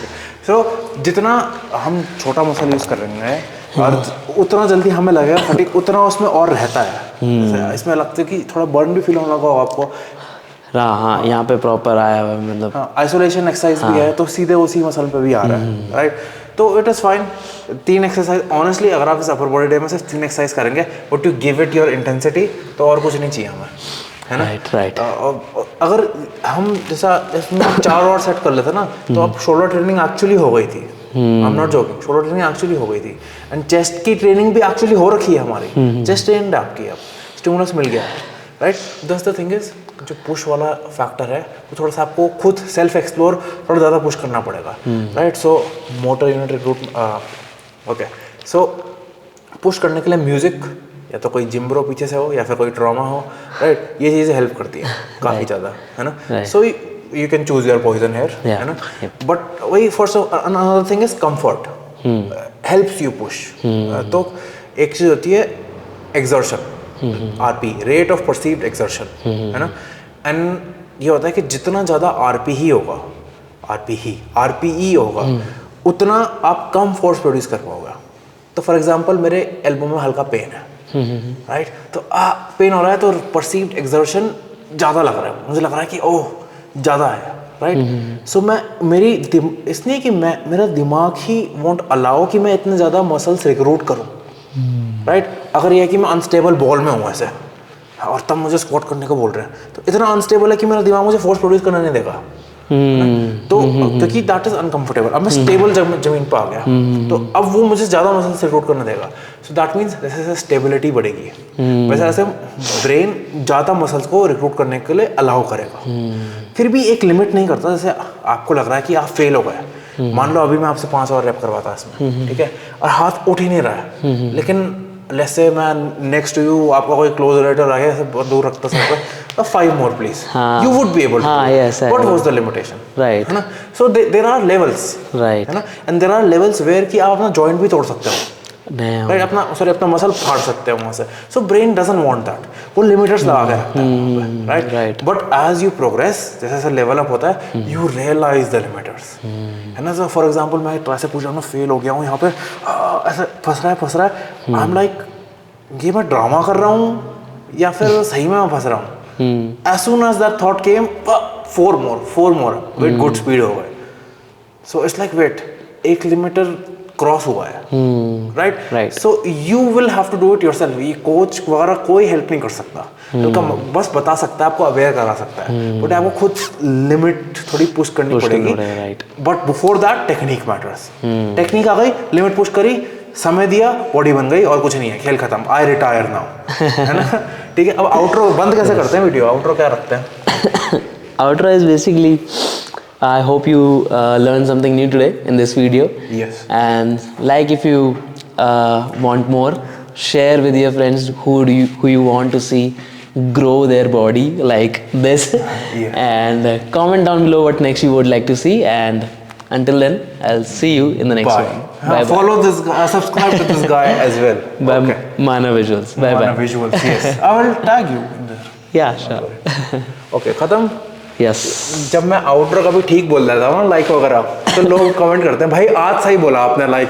So जितना हम छोटा मसल यूज कर रहे हैं और उतना जल्दी हमें लगेगा फटीग, उतना उसमें और रहता है, इसमें लगता है कि थोड़ा बर्न भी फील होने लगा आपको, हाँ, यहाँ पे प्रॉपर आया हुआ है, मतलब हाँ, आइसोलेशन एक्सरसाइज भी है, तो सीधे उसी मसल पे भी आ रहा है, राइट। तो it is fine. 3 exercise, honestly अगर आप इस अपर बॉडी डे में सिर्फ 3 एक्सरसाइज करेंगे, but to give it your intensity, तो और कुछ नहीं चाहिए हमें, है ना, राइट। अगर हम जैसा इसमें 4 और सेट कर लेते ना, तो अब शोल्डर ट्रेनिंग एक्चुअली हो गई थी, I am not joking, shoulder training actually हो गई थी, एंड चेस्ट की ट्रेनिंग भी एक्चुअली हो रखी है हमारी, चेस्ट ट्रेन आपकी, अब स्टिमुलस मिल गया, राइट। दस द थिंग इज, जो पुश वाला फैक्टर है वो थोड़ा सा आपको खुद सेल्फ एक्सप्लोर थोड़ा ज़्यादा पुश करना पड़ेगा, राइट। सो मोटर यूनिट रिक्रूट, ओके, सो पुश करने के लिए म्यूजिक, या तो कोई जिम ब्रो पीछे से हो या फिर कोई ट्रॉमा हो, राइट, ये चीज़ें हेल्प करती हैं काफ़ी ज़्यादा, है ना। So you can choose your poison here, है ना, बट वही for another thing is comfort helps you push. तो एक चीज़ होती है exertion, RP, rate of perceived exertion, है ना, एंड ये होता है कि जितना ज़्यादा आरपी ही होगा, आरपीई होगा, उतना आप कम फोर्स प्रोड्यूस कर पाओगे। तो फॉर एग्जांपल मेरे एल्बो में हल्का पेन है, राइट, तो पेन हो रहा है, तो परसीव्ड एक्सर्शन ज़्यादा लग रहा है, मुझे लग रहा है कि ओह ज़्यादा है, राइट. सो मैं इसलिए कि मेरा दिमाग ही वॉन्ट अलाउ कि मैं इतने ज़्यादा मसल्स रिक्रूट करूँ, राइट. अगर यह है कि मैं अनस्टेबल बॉल में हूँ ऐसे और तब मुझे स्क्वाट करने को बोल रहे हैं, तो इतना अनस्टेबल है कि मेरा दिमाग मुझे फोर्स प्रोड्यूस करने नहीं देगा. तो क्योंकि दैट इज अनकंफर्टेबल. अब मैं स्टेबल जमीन पर आ गया, तो अब वो मुझे ज़्यादा मसल्स रिक्रूट करने देगा. सो दैट मीन्स जैसे स्टेबिलिटी बढ़ेगी, वैसे ऐसे ब्रेन ज़्यादा मसल्स को रिक्रूट करने के लिए अलाउ करेगा. फिर भी एक लिमिट नहीं करता. जैसे आपको लग रहा है कि आप फेल हो गए, मान लो अभी मैं आपसे 5 और रैप करवाता इसमें, ठीक है, और हाथ उठ ही नहीं रहा है, लेकिन लेट्स से मैं नेक्स्ट टू यू, आपका कोई क्लोज रिलेटिव आ गया, ऐसे बहुत दूर रखता सर पे, 5 more please, you would be able to. Yes, what was the limitation, right, है ना. so there are levels, right, है ना, and there are levels where कि आप अपना जॉइंट भी तोड़ सकते हो, राइट, अपना मसल फाड़ सकते हो वहाँ से. So brain doesn't want that, वो लिमिटर्स लगा के रखता है, right. But as you progress, जैसे जैसे लेवल अप होता है, यू रियलाइज द लिमिटर्स, है ना. सो फॉर एग्जांपल मैं ट्राई से पूछ रहा हूँ, फेल हो गया हूँ यहाँ पे, ऐसे फंस रहा है, आई एम लाइक ये मैं ड्रामा कर रहा हूँ या फिर सही में मैं फंस रहा हूँ. As soon as that thought came, 4 more with good speed हो गए. सो इट्स लाइक वेट, एक लिमिटर क्रॉस हुआ है, right. So you will have to do it yourself. ये कोच वगैरह कोई हेल्प नहीं कर सकता, बस बता सकता है, आपको अवेयर करा सकता है, बट आपको खुद लिमिट थोड़ी पुश करनी पड़ेगी. But before that technique matters. Technique आ गई, लिमिट पुश करी, समय दिया, बॉडी बन गई, और कुछ नहीं है, खेल खत्म, आई रिटायर नाउ, है ना. ठीक है. अब आउटरो बंद कैसे करते हैं वीडियो? आउटरो क्या रखते हैं? Outro is basically, I hope you learned something new today in this video. Yes. And like, if you want more, share with your friends who you want to see grow their body like this. Yeah. And comment down below what next you would like to see. And until then, I'll see you in the next one. Bye. Follow this guy, subscribe to this guy as well. By okay. Mana Visuals. Bye bye. Mana Visuals. Yes. I will tag you in there. Yeah, sure. Okay, खत्म. Yes. जब मैं outro कभी ठीक बोल देता हूँ ना, like वगैरह, तो लोग कमेंट करते हैं, भाई आज सही बोला आपने, लाइक